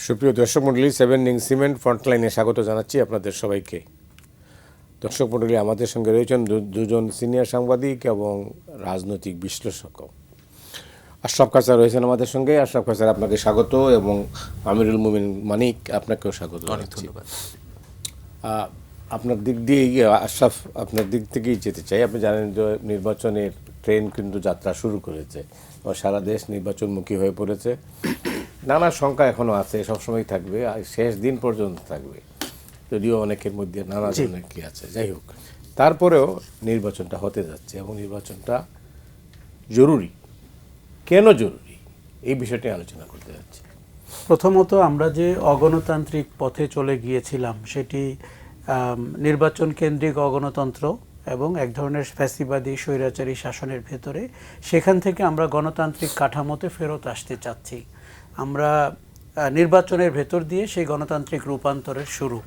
সুপ্রিয় দর্শক মণ্ডলী, সেভেন রিং সিমেন্ট ফ্রন্টলাইনে স্বাগত জানাচ্ছি আপনাদের সবাইকে। দর্শক মণ্ডলী, আমাদের সঙ্গে রয়েছেন দুজন সিনিয়র সাংবাদিক এবং রাজনৈতিক বিশ্লেষক। আশরাফ কাসার রয়েছেন আমাদের সঙ্গে। আশরাফ কাসার, আপনাকে স্বাগত, এবং আমিরুল মুমিন মানিক, আপনাকেও স্বাগত জানাচ্ছি। আপনার দিক দিয়ে আশরাফ, আপনার দিক থেকেই যেতে চাই। আপনি জানেন যে নির্বাচনের ট্রেন কিন্তু যাত্রা শুরু করেছে, সারা দেশ নির্বাচনমুখী হয়ে পড়েছে। নানা শঙ্কা এখনও আছে, সবসময় থাকবে, আর শেষ দিন পর্যন্ত থাকবে, যদিও অনেকের মধ্যে নানা ধরনের কি আছে। যাই হোক, তারপরেও নির্বাচনটা হতে যাচ্ছে এবং নির্বাচনটা জরুরি। কেন জরুরি, এই বিষয়টি আলোচনা করতে যাচ্ছি। প্রথমত, আমরা যে অগণতান্ত্রিক পথে চলে গিয়েছিলাম সেটি নির্বাচন কেন্দ্রিক অগণতন্ত্র এবং এক ধরনের ফ্যাসিবাদী স্বৈরাচারী শাসনের ভেতরে, সেখান থেকে আমরা গণতান্ত্রিক কাঠামোতে ফেরত আসতে চাচ্ছি। আমরা নির্বাচনের ভেতর দিয়ে সেই গণতান্ত্রিক রূপান্তরের শুরু,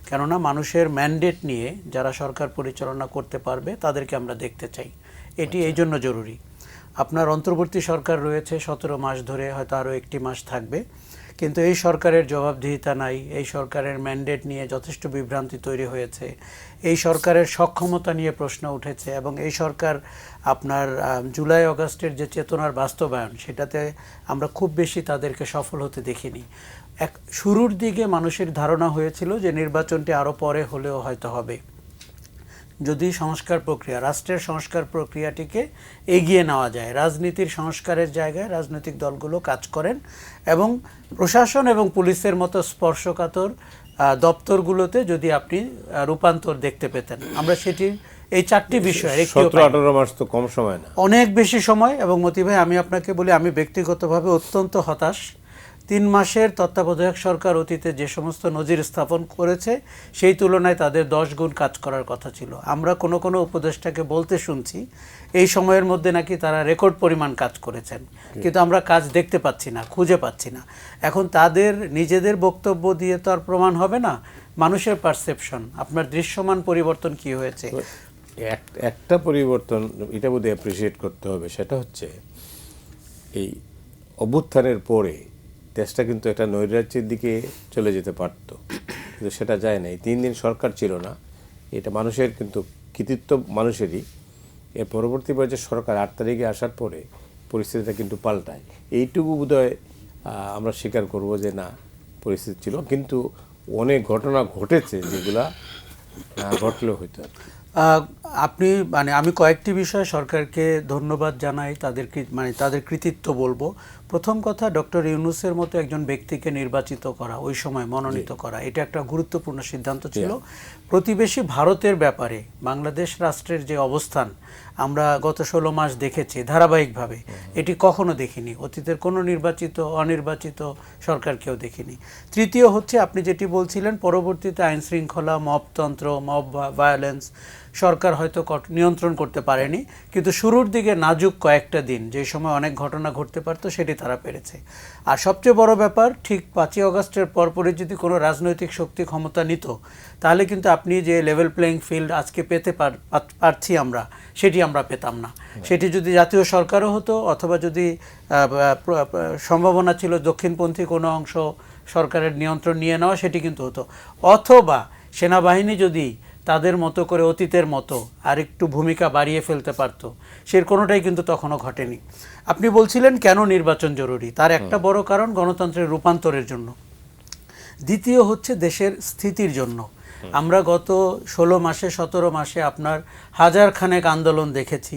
কেননা মানুষের ম্যান্ডেট নিয়ে যারা সরকার পরিচালনা করতে পারবে তাদেরকে আমরা দেখতে চাই। এটি এই জন্য জরুরি। আপনার অন্তর্বর্তী সরকার রয়েছে 17 মাস ধরে, হয়তো আরও একটি মাস থাকবে, কিন্তু এই সরকারের জবাবদিহিতা নাই। এই সরকারের ম্যান্ডেট নিয়ে যথেষ্ট বিভ্রান্তি তৈরি হয়েছে। এই সরকারের সক্ষমতা নিয়ে প্রশ্ন উঠেছে এবং এই সরকার আপনার জুলাই আগস্টের যে চেতনার বাস্তবায়ন, সেটাতে আমরা খুব বেশি তাদেরকে সফল হতে দেখিনি। শুরুর দিকে মানুষের ধারণা হয়েছিল যে নির্বাচনটি আরও পরে হলেও হয়তো হবে, যদি সংস্কার প্রক্রিয়া, রাষ্ট্রের সংস্কার প্রক্রিয়াটিকে এগিয়ে নেওয়া যায়। রাজনীতির সংস্কারের জায়গায় রাজনৈতিক দলগুলো কাজ করেন এবং প্রশাসন এবং পুলিশের মতো স্পর্শকাতর দপ্তরগুলোতে যদি আপনি রূপান্তর দেখতে পেতেন, আমরা সেটি এই 4টি বিষয়। 17-18 মাস তো কম সময় না, অনেক বেশি সময়। এবং মতি ভাই, আমি আপনাকে বলি, আমি ব্যক্তিগতভাবে অত্যন্ত হতাশ। 3 মাসের তত্ত্বাবধায়ক সরকার অতীতে যে সমস্ত নজির স্থাপন করেছে, সেই তুলনায় তাদের 10 গুণ কাজ করার কথা ছিল। আমরা কোনো কোনো উপদেষ্টাকে বলতে শুনছি এই সময়ের মধ্যে নাকি তারা রেকর্ড পরিমাণ কাজ করেছেন, কিন্তু আমরা কাজ দেখতে পাচ্ছি না, খুঁজে পাচ্ছি না। এখন তাদের নিজেদের বক্তব্য দিয়ে তো আর প্রমাণ হবে না। মানুষের পারসেপশন, আপনার দৃশ্যমান পরিবর্তন কি হয়েছে? একটা পরিবর্তন এটা বোধহয় অ্যাপ্রিসিয়েট করতে হবে, সেটা হচ্ছে এই অভ্যুত্থানের পরে দেশটা কিন্তু একটা নৈরাজ্যের দিকে চলে যেতে পারত, কিন্তু সেটা যায় না। এই 3 দিন সরকার ছিল না, এটা মানুষের কিন্তু কৃতিত্ব, মানুষেরই। এর পরবর্তী পর্যায়ে সরকার 8 তারিখে আসার পরে পরিস্থিতিটা কিন্তু পাল্টায়। এইটুকু বোধহয় আমরা স্বীকার করব যে না, পরিস্থিতি ছিল, কিন্তু অনেক ঘটনা ঘটেছে যেগুলা ঘটলেও হইতো। আপনি আমি কয়েকটি বিষয়ে সরকারকে ধন্যবাদ জানাই, তাদের কৃতিত্ব বলবো। প্রথম কথা, ডক্টর ইউনূসের মতো একজন ব্যক্তিকে নির্বাচিত করা, ওই সময় মনোনীত করা, এটা একটা গুরুত্বপূর্ণ সিদ্ধান্ত ছিল। প্রতিবেশী ভারতের ব্যাপারে বাংলাদেশ রাষ্ট্রের যে অবস্থান আমরা গত 16 মাস দেখেছি ধারাবাহিকভাবে, এটি কখনো দেখিনি, অতীতের কোনো নির্বাচিত অনির্বাচিত সরকারকেও দেখিনি। তৃতীয় হচ্ছে, আপনি যেটি বলছিলেন, পরবর্তীতে আইন শৃঙ্খলা, মবতন্ত্র, মব ভায়োলেন্স সরকার হয়তো নিয়ন্ত্রণ করতে পারেনি, কিন্তু শুরুর দিকে নাজুক কয়েকটা দিন, যে সময় অনেক ঘটনা ঘটতে পারতো, সেটি তারা পেরেছে। আর সবচেয়ে বড় ব্যাপার, ঠিক 5ই আগস্টের পরপরই যদি কোনো রাজনৈতিক শক্তি ক্ষমতা নিত, তাহলে কিন্তু আপনি যে লেভেল প্লেইং ফিল্ড আজকে পেতে পারছি আমরা, সেটি আমরা পেতাম না। সেটি যদি জাতীয় সরকারও হতো, অথবা যদি সম্ভাবনা ছিল দক্ষিণপন্থী কোনো অংশ সরকারের নিয়ন্ত্রণ নিয়ে নেওয়া, সেটি কিন্তু হতো। অথবা সেনাবাহিনী যদি তাদের মতো করে অতীতের মতো আর একটু ভূমিকা বাড়িয়ে ফেলতে পারত, সে কোনোটাই কিন্তু তখনও ঘটেনি। আপনি বলছিলেন কেন নির্বাচন জরুরি, তার একটা বড় কারণ গণতন্ত্রের রূপান্তরের জন্য। দ্বিতীয় হচ্ছে দেশের স্থিতির জন্য। আমরা গত 16 মাসে 17 মাসে আপনার হাজার খানেক আন্দোলন দেখেছি।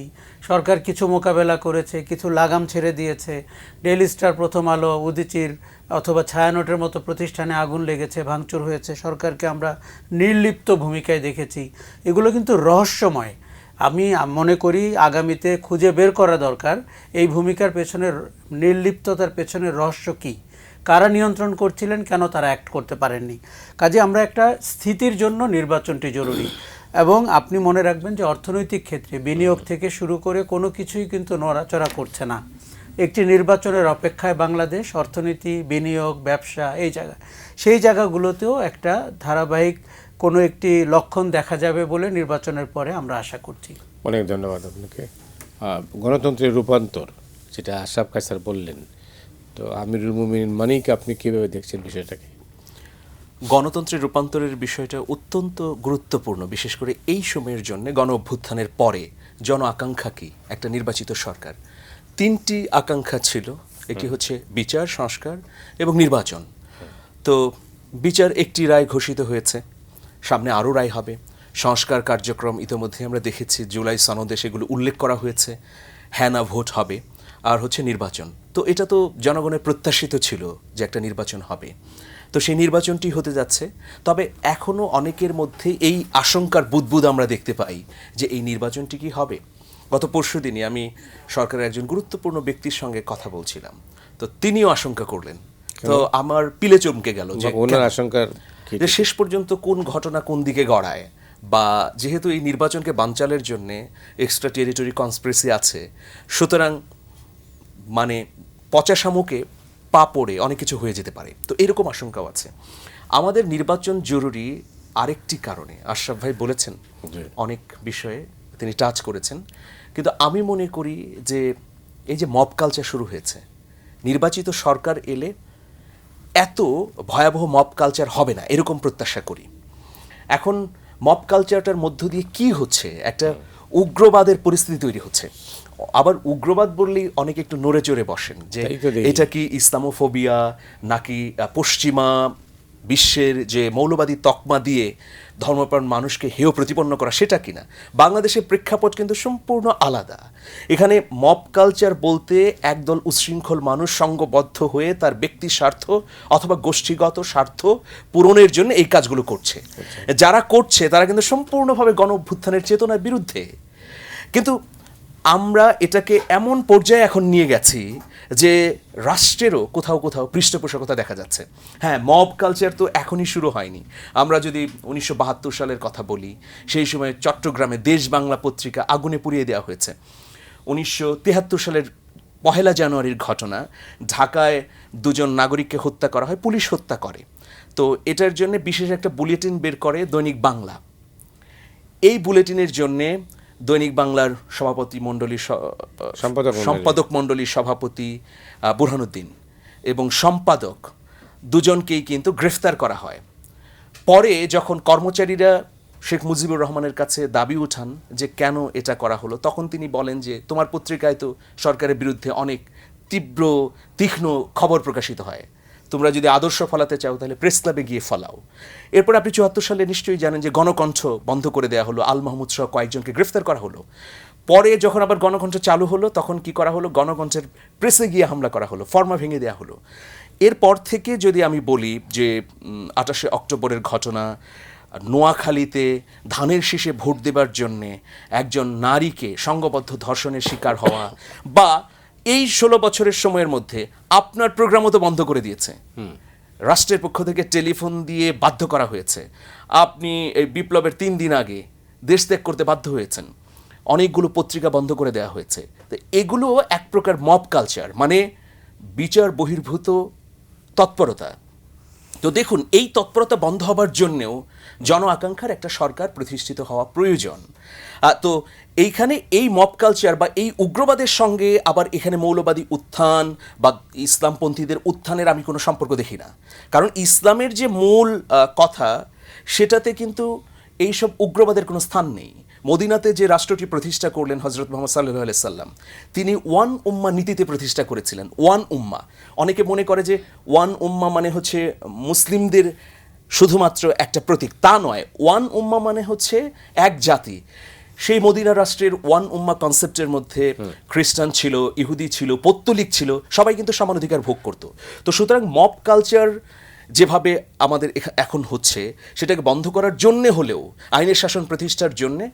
সরকার কিছু মোকাবেলা করেছে, কিছু লাগাম ছেড়ে দিয়েছে। ডেইলি স্টার, প্রথম আলো, উদীচির অথবা ছায়ানটের মতো প্রতিষ্ঠানে আগুন লেগেছে, ভাঙচুর হয়েছে। সরকারকে আমরা নির্লিপ্ত ভূমিকায় দেখেছি। এগুলো কিন্তু রহস্যময়। আমি মনে করি আগামীতে খুঁজে বের করা দরকার এই ভূমিকার পেছনের, নির্লিপ্ততার পেছনের রহস্য কী, কারা নিয়ন্ত্রণ করছিলেন, কেন তারা অ্যাক্ট করতে পারেননি। কাজে আমরা একটা স্থিতির জন্য নির্বাচনটি জরুরি। এবং আপনি মনে রাখবেন যে অর্থনৈতিক ক্ষেত্রে বিনিয়োগ থেকে শুরু করে কোনো কিছুই কিন্তু নড়াচড়া করছে না। একটি নির্বাচনের অপেক্ষায় বাংলাদেশ, অর্থনীতি, বিনিয়োগ, ব্যবসা, সেই জায়গাগুলোতেও একটা ধারাবাহিক কোনো একটি লক্ষণ দেখা যাবে বলে নির্বাচনের পরে আমরা আশা করছি। অনেক ধন্যবাদ আপনাকে। গণতন্ত্রের রূপান্তর, যেটা আশরাফ কাসার বললেন, তো আমিরুল মুমিনিন মানিক, আপনি কিভাবে দেখছেন বিষয়টাকে? গণতন্ত্রের রূপান্তরের বিষয়টা অত্যন্ত গুরুত্বপূর্ণ, বিশেষ করে এই সময়ের জন্য। গণ অভ্যুত্থানের পরে জন আকাঙ্ক্ষা কি? একটা নির্বাচিত সরকার। তিনটি আকাঙ্ক্ষা ছিল, একটি হচ্ছে বিচার, সংস্কার এবং নির্বাচন। তো বিচার একটি রায় ঘোষিত হয়েছে, সামনে আরও রায় হবে। সংস্কার কার্যক্রম ইতিমধ্যে আমরা দেখেছি, জুলাই সনদে সেগুলো উল্লেখ করা হয়েছে, হ্যাঁ না ভোট হবে। আর হচ্ছে নির্বাচন। তো এটা তো জনগণের প্রত্যাশিত ছিল যে একটা নির্বাচন হবে, তো সেই নির্বাচনটি হতে যাচ্ছে। তবে এখনও অনেকের মধ্যে এই আশঙ্কার বুদবুদ আমরা দেখতে পাই যে এই নির্বাচনটি কি হবে। গত পরশু দিনই আমি সরকারের একজন গুরুত্বপূর্ণ ব্যক্তির সঙ্গে কথা বলছিলাম, তো তিনিও আশঙ্কা করলেন। তো আমার পিলে চমকে গেল যে ওনার আশঙ্কার কি? যে শেষ পর্যন্ত কোন ঘটনা কোন দিকে গড়ায়, বা যেহেতু এই নির্বাচনকে বানচালের জন্য এক্সট্রা টেরিটরি কনস্পিরেসি আছে, সুতরাং মানে পচা শামুকে পা পড়ে অনেক কিছু হয়ে যেতে পারে। তো এরকম আশঙ্কাও আছে। আমাদের নির্বাচন জরুরি আরেকটি কারণে, আশরাফ ভাই বলেছেন অনেক বিষয়ে, তিনি টাচ করেছেন। কিন্তু আমি মনে করি যে এই যে মব কালচার শুরু হয়েছে, নির্বাচিত সরকার এলে এত ভয়াবহ মব কালচার হবে না এরকম প্রত্যাশা করি। এখন মব কালচারটার মধ্য দিয়ে কি হচ্ছে, একটা উগ্রবাদের পরিস্থিতি তৈরি হচ্ছে। আবার উগ্রবাদ বললেই অনেকে একটু নড়ে চড়ে বসেন যে এটা কি ইসলামোফোবিয়া নাকি পশ্চিমা বিশ্বের যে মৌলবাদী তকমা দিয়ে ধর্মপ্রাণ মানুষকে হেয় প্রতিপন্ন করা, সেটা কিনা। বাংলাদেশের প্রেক্ষাপট কিন্তু সম্পূর্ণ আলাদা। এখানে মব কালচার বলতে একদল উচ্ছৃঙ্খল মানুষ সংঘবদ্ধ হয়ে তার ব্যক্তি স্বার্থ অথবা গোষ্ঠীগত স্বার্থ পূরণের জন্য এই কাজগুলো করছে। যারা করছে তারা কিন্তু সম্পূর্ণভাবে গণ অভ্যুত্থানের চেতনার বিরুদ্ধে। কিন্তু আমরা এটাকে এমন পর্যায়ে এখন নিয়ে গেছি যে রাষ্ট্রেরও কোথাও কোথাও পৃষ্ঠপোষকতা দেখা যাচ্ছে। হ্যাঁ, মব কালচার তো এখনই শুরু হয়নি। আমরা যদি 1972 সালের কথা বলি, সেই সময় চট্টগ্রামে দেশ বাংলা পত্রিকা আগুনে পুড়িয়ে দেওয়া হয়েছে। 1973 সালের 1 জানুয়ারির ঘটনা, ঢাকায় 2 নাগরিককে হত্যা করা হয়, পুলিশ হত্যা করে। তো এটার জন্য বিশেষ একটা বুলেটিন বের করে দৈনিক বাংলা। এই বুলেটিনের জন্যে দৈনিক বাংলার সভাপতি মণ্ডলীর সম্পাদক মণ্ডলীর সভাপতি বুরহানুদ্দিন এবং সম্পাদক দুজনকেই কিন্তু গ্রেফতার করা হয়। পরে যখন কর্মচারীরা শেখ মুজিবুর রহমানের কাছে দাবি উঠান যে কেন এটা করা হলো, তখন তিনি বলেন যে তোমার পত্রিকায় তো সরকারের বিরুদ্ধে অনেক তীক্ষ্ণ খবর প্রকাশিত হয়, তোমরা যদি আদর্শ ফলাতে চাও তাহলে প্রেস ক্লাবে গিয়ে ফলাও। এরপর আপনি 74 সালে নিশ্চয়ই জানেন যে গণকণ্ঠ বন্ধ করে দেওয়া হলো, আল মাহমুদ সহ কয়েকজনকে গ্রেফতার করা হলো। পরে যখন আবার গণকণ্ঠ চালু হলো তখন কি করা হলো, গণকণ্ঠের প্রেসে গিয়ে হামলা করা হলো, ফর্মা ভেঙে দেওয়া হলো। এরপর থেকে যদি আমি বলি যে 28 অক্টোবরের ঘটনা, নোয়াখালীতে ধানের শীষে ভোট দেবার জন্যে একজন নারীকে সংঘবদ্ধ ধর্ষণের শিকার হওয়া, বা এই 16 বছরের সময়ের মধ্যে আপনার প্রোগ্রামও তো বন্ধ করে দিয়েছে, রাষ্ট্রের পক্ষ থেকে টেলিফোন দিয়ে বাধ্য করা হয়েছে, আপনি এই বিপ্লবের 3 দিন আগে দেশ ত্যাগ করতে বাধ্য হয়েছেন, অনেকগুলো পত্রিকা বন্ধ করে দেওয়া হয়েছে। তো এগুলো এক প্রকার মব কালচার, মানে বিচার বহির্ভূত তৎপরতা। তো দেখুন, এই তৎপরতা বন্ধ হবার জন্যেও জন আকাঙ্ক্ষার একটা সরকার প্রতিষ্ঠিত হওয়া প্রয়োজন। তো এইখানে এই মব কালচার বা এই উগ্রবাদের সঙ্গে আবার এখানে মৌলবাদী উত্থান বা ইসলামপন্থীদের উত্থানের আমি কোনো সম্পর্ক দেখি না। কারণ ইসলামের যে মূল কথা, সেটাতে কিন্তু এইসব উগ্রবাদের কোনো স্থান নেই। মদিনাতে যে রাষ্ট্রটি প্রতিষ্ঠা করলেন হজরত মুহাম্মদ সাল্লাল্লাহু আলাইহি সাল্লাম, তিনি ওয়ান উম্মা নীতিতে প্রতিষ্ঠা করেছিলেন। ওয়ান উম্মা, অনেকে মনে করে যে ওয়ান উম্মা মানে হচ্ছে মুসলিমদের শুধুমাত্র একটা প্রতীক, তা নয়। ওয়ান উম্মা মানে হচ্ছে এক জাতি। সেই মদিনা রাষ্ট্রের ওয়ান উম্মা কনসেপ্টের মধ্যে খ্রিস্টান ছিল, ইহুদি ছিল, পৌত্তলিক ছিল, সবাই কিন্তু সমান অধিকার ভোগ করত। তো সুতরাং মব কালচার যেভাবে আমাদের এখন হচ্ছে, সেটাকে বন্ধ করার জন্যে হলেও আইনের শাসন প্রতিষ্ঠার জন্যে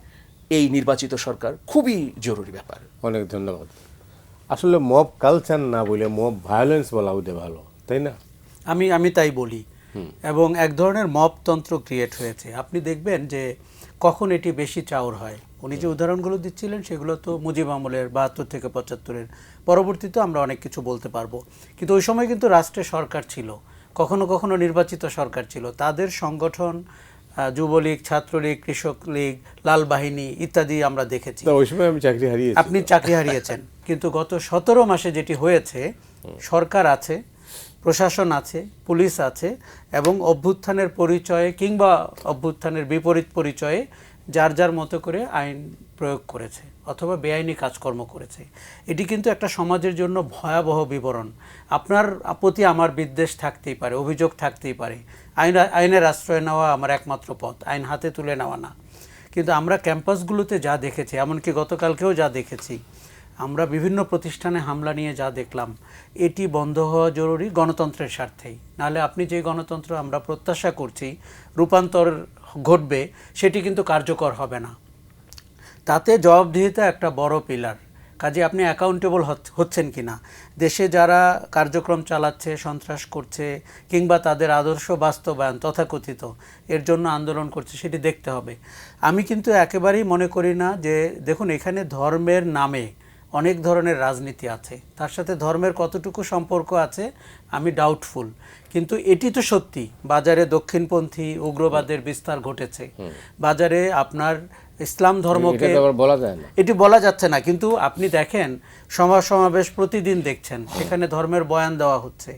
এই নির্বাচিত সরকার খুবই জরুরি ব্যাপার। অনেক ধন্যবাদ। আসলে মব কালচার না বলে মব ভায়োলেন্স বলা ওদের ভালো, তাই না? আমি তাই বলি। এবং এক ধরনের মবতন্ত্র ক্রিয়েট হয়েছে। আপনি দেখবেন যে কখন এটি বেশি চাউর হয়। উনি যে উদাহরণগুলো দিচ্ছিলেন সেগুলো তো মুজিব আমলের 72 থেকে 75-এর, পরবর্তীতে আমরা অনেক কিছু বলতে পারবো। কিন্তু ওই সময় কিন্তু রাষ্ট্রে সরকার ছিল, কখনো কখনো নির্বাচিত সরকার ছিল, তাদের সংগঠন যুবলীগ, ছাত্রলীগ, কৃষক লীগ, লাল বাহিনী ইত্যাদি আমরা দেখেছি। ওই সময় আমি চাকরি হারিয়েছি। আপনি চাকরি হারিয়েছেন, কিন্তু গত 17 মাসে যেটি হয়েছে সরকার আছে, প্রশাসন আছে, পুলিশ আছে, এবং অভ্যুত্থানের পরিচয়ে কিংবা অভ্যুত্থানের বিপরীত পরিচয়ে যার যার মতো করে আইন প্রয়োগ করেছে অথবা বেআইনি কাজকর্ম করেছে। এটি কিন্তু একটা সমাজের জন্য ভয়াবহ বিবরণ। আপনার প্রতি আমার বিদ্বেষ থাকতেই পারে, অভিযোগ থাকতেই পারে, আইনের আশ্রয় নেওয়া আমার একমাত্র পথ, আইন হাতে তুলে নেওয়া না। কিন্তু আমরা ক্যাম্পাসগুলোতে যা দেখেছি, এমনকি গতকালকেও যা দেখেছি, আমরা বিভিন্ন প্রতিষ্ঠানে হামলা নিয়ে যা দেখলাম, এটি বন্ধ হওয়া জরুরি গণতন্ত্রের স্বার্থেই। নাহলে আপনি যে গণতন্ত্র আমরা প্রত্যাশা করছি রূপান্তর ঘটবে, সেটি কিন্তু কার্যকর হবে না। তাতে জবাবদিহিতা একটা বড় পিলার। কাজে আপনি অ্যাকাউন্টেবল হচ্ছেন কি না, দেশে যারা কার্যক্রম চালাচ্ছে, সন্ত্রাস করছে, কিংবা তাদের আদর্শ বাস্তবায়ন তথাকথিত এর জন্য আন্দোলন করছে, সেটি দেখতে হবে। আমি কিন্তু একেবারেই মনে করি না যে, দেখুন এখানে ধর্মের নামে অনেক ধরনের রাজনীতি আছে, তার সাথে ধর্মের কতটুকু সম্পর্ক আছে আমি ডাউটফুল। কিন্তু এটি তো সত্যি, বাজারে দক্ষিণপন্থী উগ্রবাদের বিস্তার ঘটেছে, বাজারে আপনার ইসলাম ধর্মকে বলা যায় না, এটি বলা যাচ্ছে না। কিন্তু আপনি দেখেন সমাবেশ প্রতিদিন দেখছেন, সেখানে ধর্মের বয়ান দেওয়া হচ্ছে।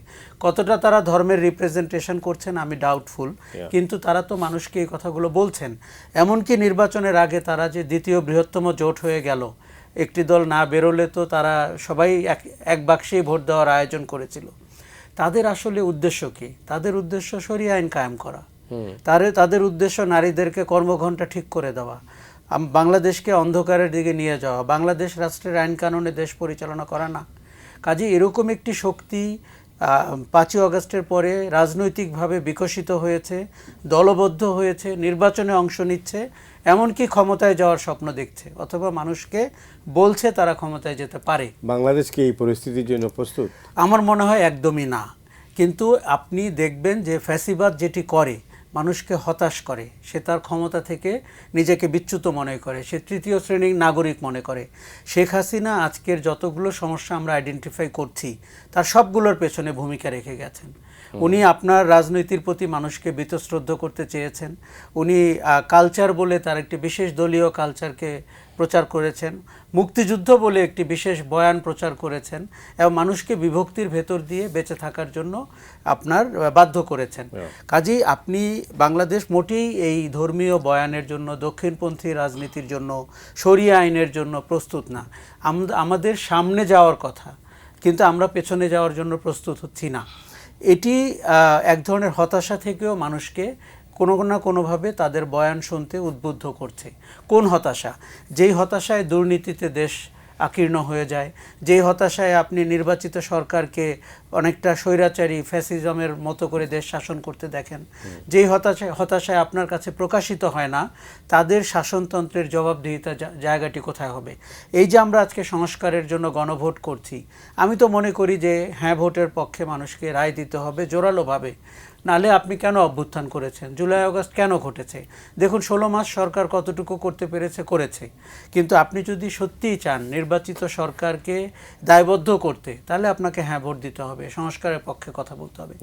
কতটা তারা ধর্মের রিপ্রেজেন্টেশন করছেন আমি ডাউটফুল, কিন্তু তারা তো মানুষকে এই কথাগুলো বলছেন। এমনকি নির্বাচনের আগে তারা যে দ্বিতীয় বৃহত্তম জোট হয়ে গেল, একটি দল না বেরোলে তো তারা সবাই এক বাক্সেই ভোট দেওয়ার আয়োজন করেছিল। তাদের আসলে উদ্দেশ্য কি? তাদের উদ্দেশ্য শরিয়া আইন কায়েম করা, তাদের উদ্দেশ্য নারীদেরকে কর্মঘণ্টা ঠিক করে দেওয়া, বাংলাদেশকে অন্ধকারের দিকে নিয়ে যাওয়া, বাংলাদেশ রাষ্ট্রের আইন কানুনে দেশ পরিচালনা করা না। কাজে এরকম একটি শক্তি 5ই আগস্টের পরে রাজনৈতিকভাবে বিকশিত হয়েছে, দলবদ্ধ হয়েছে, নির্বাচনে অংশ নিচ্ছে, এমনকি ক্ষমতায় যাওয়ার স্বপ্ন দেখছে, অথবা মানুষকে বলছে তারা ক্ষমতায় যেতে পারে। বাংলাদেশ কি এই পরিস্থিতির জন্য প্রস্তুত? আমার মনে হয় একদমই না। কিন্তু আপনি দেখবেন যে ফ্যাসিবাদ যেটি করে, মানুষকে হতাশ করে, সে তার ক্ষমতা থেকে নিজেকে বিচ্যুত মনে করে, সে তৃতীয় শ্রেণীর নাগরিক মনে করে। শেখ হাসিনা আজকের যতগুলো সমস্যা আমরা আইডেন্টিফাই করছি, তার সবগুলোর পেছনে ভূমিকা রেখে গেছেন। উনি আপনার রাজনীতির প্রতি মানুষকে বীতশ্রদ্ধ করতে চেয়েছেন। উনি কালচার বলে তার একটি বিশেষ দলীয় কালচারকে প্রচার করেছেন, মুক্তিযুদ্ধ বলে একটি বিশেষ বয়ান প্রচার করেছেন, এবং মানুষকে বিভক্তির ভেতর দিয়ে বেঁচে থাকার জন্য আপনার বাধ্য করেছেন। কাজেই আপনি বাংলাদেশ মোটেই এই ধর্মীয় বয়ানের জন্য, দক্ষিণপন্থী রাজনীতির জন্য, শরিয়া আইনের জন্য প্রস্তুত না। আমাদের সামনে যাওয়ার কথা, কিন্তু আমরা পেছনে যাওয়ার জন্য প্রস্তুত হচ্ছি না। এটি এক ধরনের হতাশা থেকেও মানুষকে কোনো না কোনোভাবে তাদের বয়ান শুনতে উদ্বুদ্ধ করছে। কোন হতাশা? যেই হতাশায় দুর্নীতিতে দেশ আকীর্ণ হয়ে যায়, যেই হতাশায় আপনি নির্বাচিত সরকারকে অনেকটা স্বৈরাচারী ফ্যাসিজমের মতো করে দেশ শাসন করতে দেখেন, যেই হতাশায় আপনার কাছে প্রকাশিত হয় না তাদের শাসনতন্ত্রের জবাবদিহিতা জায়গাটি কোথায় হবে। এই যে আমরা আজকে সংস্কারের জন্য গণভোট করছি, আমি তো মনে করি যে হ্যাঁ ভোটের পক্ষে মানুষকে রায় দিতে হবে জোরালোভাবে। নালে আপনি কেন অভ্যুত্থান করেছেন? জুলাই আগস্ট কেন ঘটেছে? দেখুন 16 মাস সরকার কতটুকু করতে করেছে। কিন্তু আপনি যদি সত্যিই চান নির্বাচিত সরকারকে দায়বদ্ধ করতে, তাহলে আপনাকে হ্যাঁ ভোট দিতে হবে, সংস্কারের পক্ষে কথা বলতে হবে।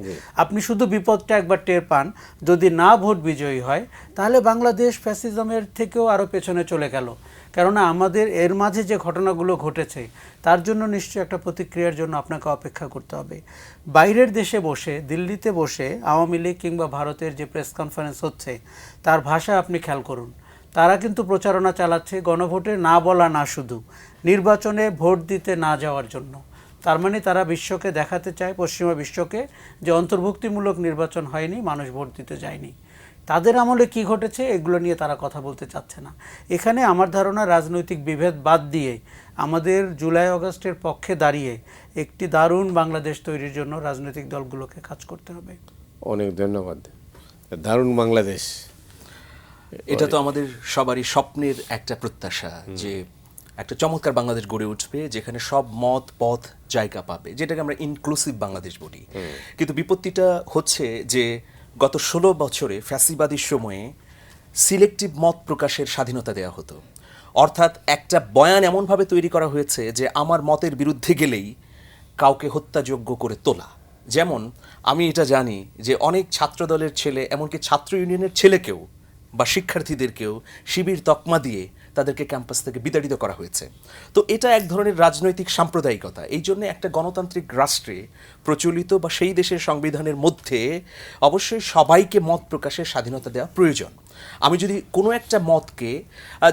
আপনি শুধু বিপদটা একবার টের পান, যদি না ভোট বিজয়ী হয় তাহলে বাংলাদেশ ফ্যাসিজমের থেকেও আরও পেছনে চলে গেল। কেননা আমাদের এর মাঝে যে ঘটনাগুলো ঘটেছে তার জন্য নিশ্চয়ই একটা প্রতিক্রিয়ার জন্য আপনাকে অপেক্ষা করতে হবে। বাইরের দেশে বসে, দিল্লিতে বসে আওয়ামী লীগ কিংবা ভারতের যে প্রেস কনফারেন্স হচ্ছে তার ভাষা আপনি খেয়াল করুন। তারা কিন্তু প্রচারণা চালাচ্ছে গণভোটে না বলা না, শুধু নির্বাচনে ভোট দিতে না যাওয়ার জন্য। তার মানে তারা বিশ্বকে দেখাতে চায়, পশ্চিমা বিশ্বকে, যে অন্তর্ভুক্তিমূলক নির্বাচন হয়নি, মানুষ ভোট দিতে যায়নি। তাদের আমলে কি ঘটেছে এগুলো নিয়ে তারা কথা বলতে চাচ্ছে না। এখানে আমার ধারণা রাজনৈতিক বিভেদ বাদ দিয়ে আমাদের জুলাই আগস্টের পক্ষে দাঁড়িয়ে একটি দারুণ বাংলাদেশ তৈরির জন্য রাজনৈতিক দলগুলোকে কাজ করতে হবে। অনেক ধন্যবাদ। দারুণ বাংলাদেশ, এটা তো আমাদের সবারই স্বপ্নের একটা প্রত্যাশা যে একটা চমৎকার বাংলাদেশ গড়ে উঠবে, যেখানে সব মত পথ জায়গা পাবে, যেটাকে আমরা ইনক্লুসিভ বাংলাদেশ বলি। কিন্তু বিপত্তিটা হচ্ছে যে গত 16 বছরে ফ্যাসিবাদীর সময়ে সিলেক্টিভ মত প্রকাশের স্বাধীনতা দেওয়া হতো। অর্থাৎ একটা বয়ান এমনভাবে তৈরি করা হয়েছে যে আমার মতের বিরুদ্ধে গেলেই কাউকে হত্যাযোগ্য করে তোলা। যেমন আমি এটা জানি যে অনেক ছাত্রদলের ছেলে, এমনকি ছাত্র ইউনিয়নের ছেলেকেও বা শিক্ষার্থীদেরকেও শিবির তকমা দিয়ে তাদেরকে ক্যাম্পাস থেকে বিতাড়িত করা হয়েছে। তো এটা এক ধরনের রাজনৈতিক সাম্প্রদায়িকতা। এই জন্য একটা গণতান্ত্রিক রাষ্ট্রে প্রচলিত বা সেই দেশের সংবিধানের মধ্যে অবশ্যই সবাইকে মত প্রকাশের স্বাধীনতা দেওয়া প্রয়োজন। আমি যদি কোনো একটা মতকে,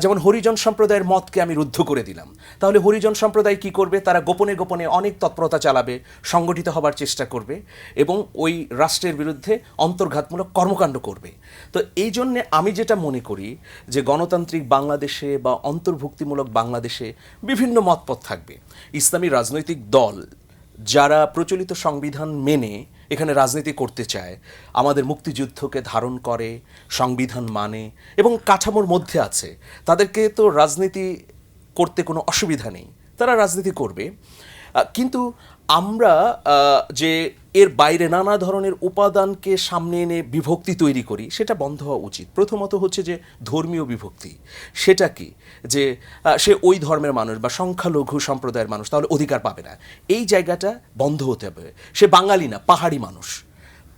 যেমন হরিজন সম্প্রদায়ের মতকে আমি রুদ্ধ করে দিলাম, তাহলে হরিজন সম্প্রদায় কি করবে? তারা গোপনে গোপনে অনেক তৎপরতা চালাবে, সংগঠিত হবার চেষ্টা করবে এবং ওই রাষ্ট্রের বিরুদ্ধে অন্তর্ঘাতমূলক কর্মকাণ্ড করবে। তো এই জন্যে আমি যেটা মনে করি যে গণতান্ত্রিক বাংলাদেশে বা অন্তর্ভুক্তিমূলক বাংলাদেশে বিভিন্ন মতপথ থাকবে। ইসলামী রাজনৈতিক দল যারা প্রচলিত সংবিধান মেনে এখানে রাজনীতি করতে চায়, আমাদের মুক্তিযুদ্ধকে ধারণ করে, সংবিধান মানে এবং কাঠামোর মধ্যে আছে, তাদেরকে তো রাজনীতি করতে কোনো অসুবিধা নেই, তারা রাজনীতি করবে। কিন্তু আমরা যে এর বাইরে নানা ধরনের উপাদানকে সামনে এনে বিভক্তি তৈরি করি, সেটা বন্ধ হওয়া উচিত। প্রথমত হচ্ছে যে ধর্মীয় বিভক্তি। সেটা কি? যে সে ওই ধর্মের মানুষ বা সংখ্যালঘু সম্প্রদায়ের মানুষ, তাহলে অধিকার পাবে না, এই জায়গাটা বন্ধ হতে হবে। সে বাঙালি না, পাহাড়ি মানুষ,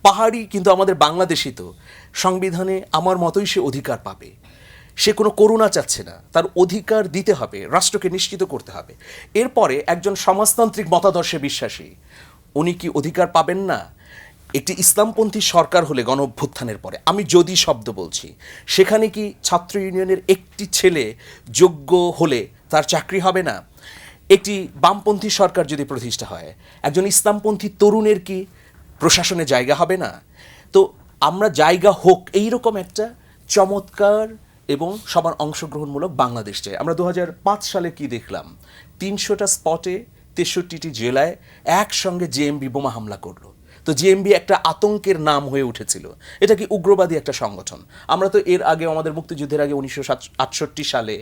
পাহাড়ি কিন্তু আমাদের বাংলাদেশি, তো সংবিধানে আমার মতোই সে অধিকার পাবে। সে কোনো করুণা চাচ্ছে না, তার অধিকার দিতে হবে, রাষ্ট্রকে নিশ্চিত করতে হবে। এরপরে একজন সমাজতান্ত্রিক মতাদর্শে বিশ্বাসী, উনি কি অধিকার পাবেন না? একটি ইসলামপন্থী সরকার হলে গণ অভ্যুত্থানের পরে, আমি যদি শব্দ বলছি, সেখানে কি ছাত্র ইউনিয়নের একটি ছেলে যোগ্য হলে তার চাকরি হবে না? একটি বামপন্থী সরকার যদি প্রতিষ্ঠা হয়, একজন ইসলামপন্থী তরুণের কি প্রশাসনে জায়গা হবে না? তো আমরা জায়গা হোক এইরকম একটা চমৎকার এবং সবার অংশগ্রহণমূলক বাংলাদেশ চাই। আমরা 2005 সালে কি দেখলাম? 300টা স্পটে 63টি জেলায় একসঙ্গে জেএমবি বোমা হামলা করলো। তো জেএমবি একটা আতঙ্কের নাম হয়ে উঠেছিল। এটা কি উগ্রবাদী একটা সংগঠন? আমরা তো এর আগে, আমাদের মুক্তিযুদ্ধের আগে 1968 সালে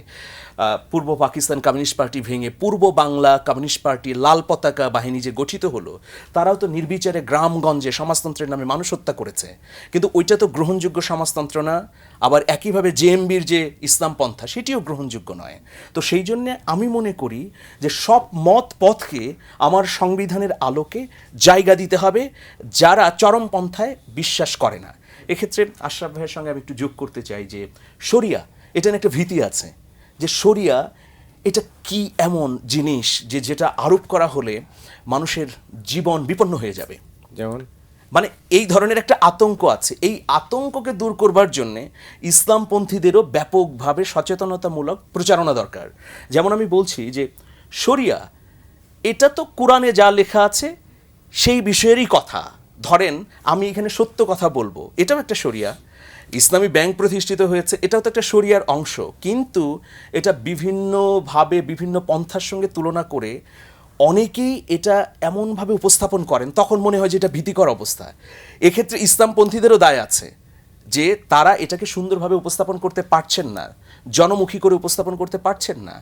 পূর্ব পাকিস্তান কমিউনিস্ট পার্টি ভেঙে পূর্ব বাংলা কমিউনিস্ট পার্টি, লাল পতাকা বাহিনী যে গঠিত হলো, তারাও তো নির্বিচারে গ্রামগঞ্জে সমাজতন্ত্রের নামে মানুষ হত্যা করেছে। কিন্তু ওইটা তো গ্রহণযোগ্য সমাজতন্ত্র না। আবার একইভাবে জেএমবির যে ইসলাম পন্থা, সেটিও গ্রহণযোগ্য নয়। তো সেই জন্যে আমি মনে করি যে সব মত পথকে আমার সংবিধানের আলোকে জায়গা দিতে হবে, যারা চরমপন্থায় বিশ্বাস করে না। এক্ষেত্রে আশরাফ ভাইয়ের সঙ্গে আমি একটু যোগ করতে চাই যে শরিয়া, এটা নিয়ে একটা ভীতি আছে যে শরিয়া এটা কি এমন জিনিস যে যেটা আরোপ করা হলে মানুষের জীবন বিপন্ন হয়ে যাবে। যেমন মানে এই ধরনের একটা আতঙ্ক আছে। এই আতঙ্ককে দূর করবার জন্যে ইসলামপন্থীদেরও ব্যাপকভাবে সচেতনতামূলক প্রচারণা দরকার। যেমন আমি বলছি যে শরিয়া এটা তো কোরআনে যা লেখা আছে সেই বিষয়েরই কথা। ধরেন আমি এখানে সত্য কথা বলবো, এটাও একটা শরিয়া। ইসলামী ব্যাংক প্রতিষ্ঠিত হয়েছে, এটাও তো একটা শরিয়ার অংশ। কিন্তু এটা বিভিন্নভাবে বিভিন্ন পন্থার সঙ্গে তুলনা করে অনেকেই এটা এমনভাবে উপস্থাপন করেন, তখন মনে হয় যে এটা ভীতিকর অবস্থা। এক্ষেত্রে ইসলামপন্থীদেরও দায় আছে যে তারা এটাকে সুন্দরভাবে উপস্থাপন করতে পারছেন না, জনমুখী করে উপস্থাপন করতে পারছেন না।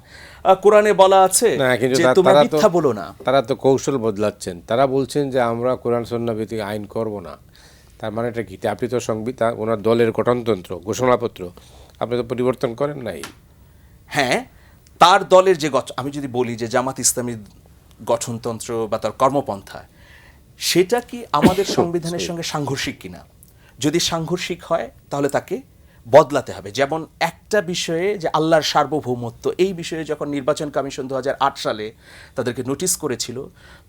কোরআনে বলা আছে না, কিন্তু যে তোমরা মিথ্যা বলো না। তারা তো কৌশল বদলাচ্ছেন। তারা বলছেন যে আমরা কোরআন সুন্নাহ ভিত্তিক আইন করব না। তার মানে এটা কি? আপনি তো সংবিধান, ওনার দলের গঠনতন্ত্র, ঘোষণাপত্র আপনি তো পরিবর্তন করেন নাই। হ্যাঁ, তার দলের যে আমি যদি বলি যে জামাত ইসলামী গঠনতন্ত্র বা তার কর্মপন্থা, সেটা কি আমাদের সংবিধানের সঙ্গে সাংঘর্ষিক কিনা? যদি সাংঘর্ষিক হয় তাহলে তাকে বদলাতে হবে। যেমন একটা বিষয়ে যে আল্লাহর সার্বভৌমত্ব, এই বিষয়ে যখন নির্বাচন কমিশন 2008 সালে তাদেরকে নোটিশ করেছিল,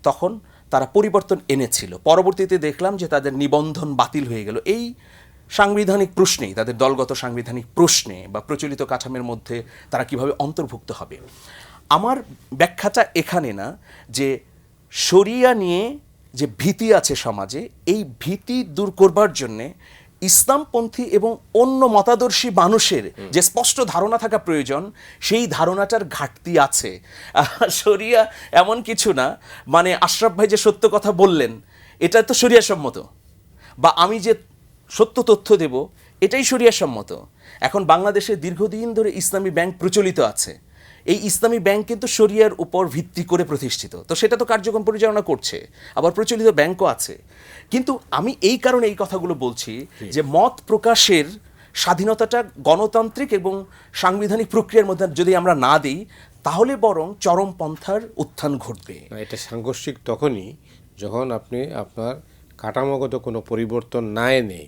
তখন তারা পরিবর্তন এনেছিল। পরবর্তীতে দেখলাম যে তাদের নিবন্ধন বাতিল হয়ে গেল এই সাংবিধানিক প্রশ্নেই, তাদের দলগত সাংবিধানিক প্রশ্নে বা প্রচলিত কাঠামোর মধ্যে তারা কিভাবে অন্তর্ভুক্ত হবে। আমার ব্যাখ্যাটা এখানে না যে শরিয়া নিয়ে যে ভীতি আছে সমাজে, এই ভীতি দূর করবার জন্যে ইসলামপন্থী এবং অন্য মতাদর্শী মানুষের যে স্পষ্ট ধারণা থাকা প্রয়োজন, সেই ধারণাটার ঘাটতি আছে। শরিয়া এমন কিছু না, মানে আশরাফ ভাই যে সত্য কথা বললেন এটা তো শরিয়া সম্মত, বা আমি যে সত্য তথ্য দেব এটাই শরিয়া সম্মত। এখন বাংলাদেশে দীর্ঘদিন ধরে ইসলামী ব্যাংক প্রচলিত আছে। এই ইসলামী ব্যাংক কিন্তু শরিয়ার উপর ভিত্তি করে প্রতিষ্ঠিত, তো সেটা তো কার্যক্রম পরিচালনা করছে, আবার প্রচলিত ব্যাংকও আছে। কিন্তু আমি এই কারণে এই কথাগুলো বলছি যে মত প্রকাশের স্বাধীনতাটা গণতান্ত্রিক এবং সাংবিধানিক প্রক্রিয়ার মধ্যে যদি আমরা না দিই, তাহলে বরং চরমপন্থার উত্থান ঘটবে। এটা সাংঘর্ষিক তখনই যখন আপনি আপনার কাঠামোগত কোনো পরিবর্তন না এনে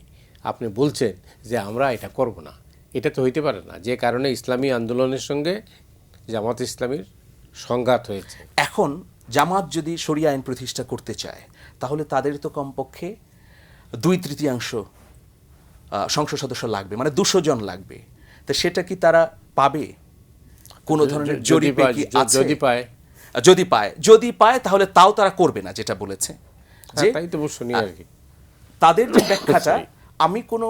আপনি বলছেন যে আমরা এটা করব না। এটা তো হইতে পারে না, যে কারণে ইসলামী আন্দোলনের সঙ্গে জামাত ইসলামীর সংঘাত হয়েছে। এখন জামাত যদি শরিয়া আইন প্রতিষ্ঠা করতে চায় তাহলে তাদের তো কমপক্ষে 2/3 সংসদ সদস্য লাগবে, মানে 200 জন লাগবে। তো সেটা কি তারা পাবে? কোনো ধরনের জরিপে কি আছে? যদি পায় তাহলে তাও তারা করবে না, যেটা বলেছে যে তাই তো শুনি আর কি। তাদের যে ব্যাখ্যাটা, আমি কোনো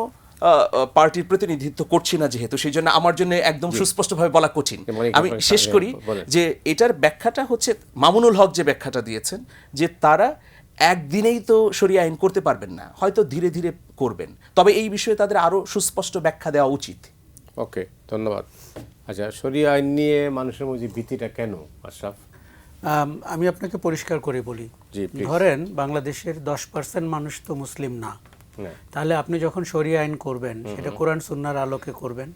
পার্টির প্রতিনিধিত্ব করছি না যেহেতু, সেই জন্য আমার জন্য একদম সুস্পষ্টভাবে বলা কঠিন। আমি শেষ করি যে এটার ব্যাখ্যাটা হচ্ছে মামুনুল হক যে ব্যাখ্যাটা দিয়েছেন, যে তারা একদিনেই তো শরিয়া আইন করতে পারবেন না, হয়তো ধীরে ধীরে করবেন, তবে এই বিষয়ে তাদের আরো সুস্পষ্ট ব্যাখ্যা দেওয়া উচিত। ওকে, ধন্যবাদ। আচ্ছা, শরিয়া আইন নিয়ে মানুষের মধ্যে ভীতিটা কেন, আশরাফ? আমি আপনাকে পরিষ্কার করে বলি, ধরেন বাংলাদেশের 10% মানুষ তো মুসলিম না, তাহলে আপনি যখন শরিয়া আইন করবেন সেটা কোরআন সুন্নাহর আলোকে করবেন